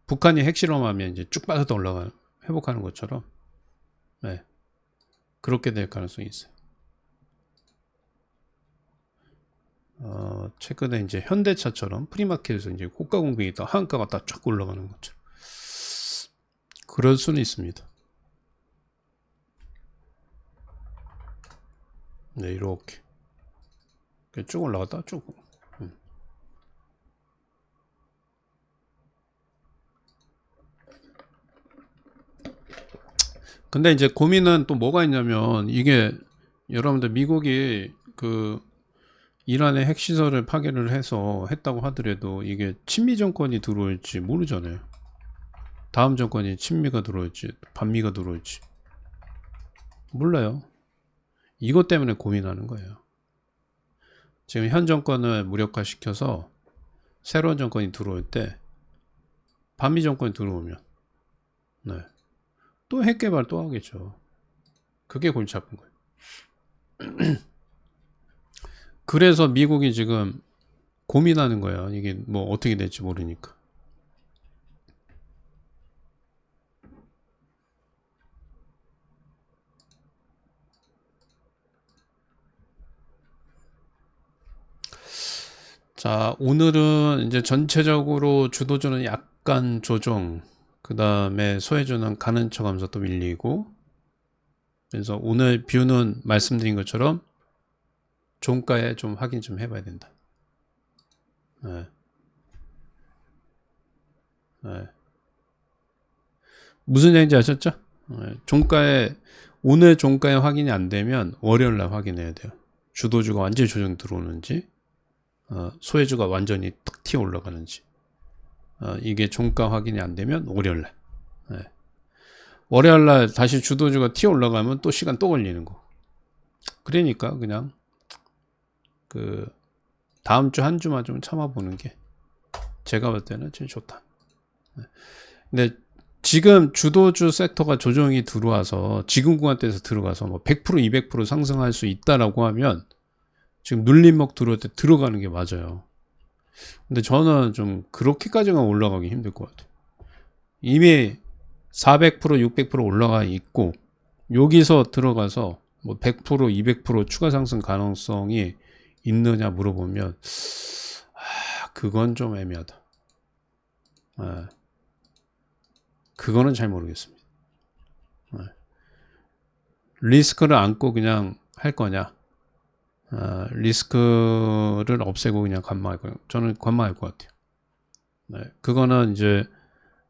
북한이 핵실험하면 이제 쭉 빠졌다 올라가 회복하는 것처럼, 네, 그렇게 될 가능성이 있어요. 최근에 이제 현대차처럼 프리마켓에서 이제 고가 공백이 있다 한가가 다 쫙 올라가는 것처럼 그럴 수는 있습니다. 네, 이렇게 쭉 올라갔다 쭉. 근데 이제 고민은 또 뭐가 있냐면 이게 여러분들 미국이 그 이란의 핵시설을 파괴를 해서 했다고 하더라도 이게 친미 정권이 들어올지 모르잖아요. 다음 정권이 친미가 들어올지 반미가 들어올지 몰라요. 이것 때문에 고민하는 거예요. 지금 현 정권을 무력화시켜서 새로운 정권이 들어올 때, 반미 정권이 들어오면, 네. 또 핵 개발 또 하겠죠. 그게 골치 아픈 거예요. 그래서 미국이 지금 고민하는 거예요. 이게 뭐 어떻게 될지 모르니까. 자, 오늘은 이제 전체적으로 주도주는 약간 조정, 그 다음에 소외주는 가는 척하면서 또 밀리고, 그래서 오늘 뷰는 말씀드린 것처럼 종가에 좀 확인 좀 해봐야 된다. 네. 네. 무슨 얘기인지 아셨죠? 네. 종가에, 오늘 종가에 확인이 안 되면 월요일날 확인해야 돼요. 주도주가 완전히 조정 들어오는지, 소외주가 완전히 탁 튀어 올라가는지. 이게 종가 확인이 안 되면 월요일날. 네. 월요일날 다시 주도주가 튀어 올라가면 또 시간 또 걸리는 거. 그러니까 그냥 그 다음 주 한 주만 좀 참아보는 게 제가 볼 때는 제일 좋다. 네. 근데 지금 주도주 섹터가 조정이 들어와서 지금 구간대에서 들어가서 뭐 100% 200% 상승할 수 있다라고 하면 지금 눌림목 들어올 때 들어가는 게 맞아요. 근데 저는 좀 그렇게까지는 올라가기 힘들 것 같아요. 이미 400% 600% 올라가 있고 여기서 들어가서 뭐 100% 200% 추가 상승 가능성이 있느냐 물어보면 그건 좀 애매하다. 그거는 잘 모르겠습니다. 리스크를 안고 그냥 할 거냐, 리스크를 없애고 그냥 관망할 거냐. 저는 관망할 것 같아요. 네, 그거는 이제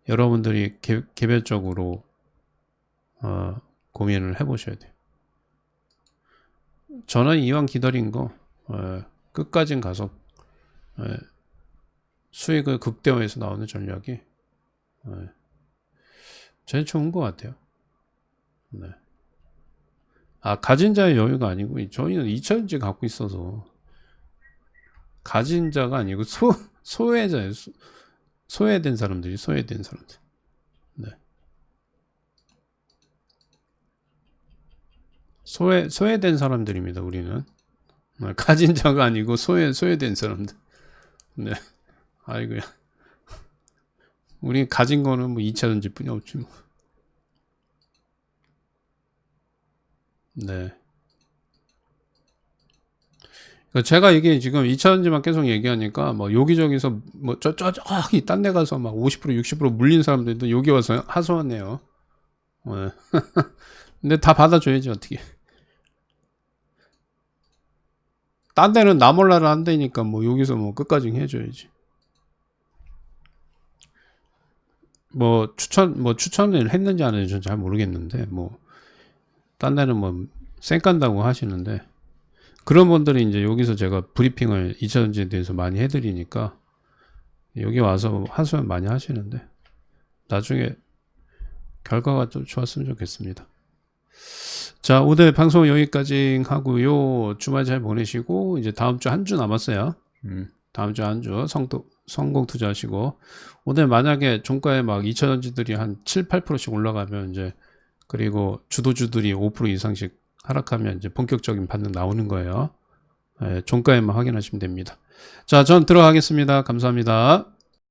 여러분들이 개별적으로 고민을 해보셔야 돼요. 저는 이왕 기다린 거 끝까지 가서 수익을 극대화해서 나오는 전략이 제일 좋은 것 같아요. 네. 가진 자의 여유가 아니고 저희는 2차전지 갖고 있어서 가진 자가 아니고 소외자예요. 소외된 사람들이 소외된 사람들. 네. 소외된 사람들입니다. 우리는 가진 자가 아니고 소외된 사람들. 네. 아이고야. 우리 가진 거는 뭐 2차전지 뿐이 없지 뭐. 네. 제가 이게 지금 2차전지만 계속 얘기하니까 뭐 여기저기서 뭐 저기 딴 데 가서 막 50% 60% 물린 사람들도 여기 와서 하소하네요. 네. 근데 다 받아줘야지 어떻게. 딴 데는 나 몰라라 한다니까 뭐 여기서 뭐 끝까지 해줘야지. 뭐 추천을 했는지 안 했는지 잘 모르겠는데 뭐 딴 데는 뭐 쌩깐다고 하시는데 그런 분들이 이제 여기서 제가 브리핑을 2차전지에 대해서 많이 해드리니까 여기 와서 하소연 많이 하시는데 나중에 결과가 좀 좋았으면 좋겠습니다. 자, 오늘 방송 여기까지 하고요. 주말 잘 보내시고 이제 다음 주 한 주 남았어요. 다음 주 한 주 성공 투자하시고 오늘 만약에 종가에 막 2차전지들이 한 7, 8%씩 올라가면 이제 그리고 주도주들이 5% 이상씩 하락하면 이제 본격적인 반등 나오는 거예요. 종가에만 확인하시면 됩니다. 자, 전 들어가겠습니다. 감사합니다.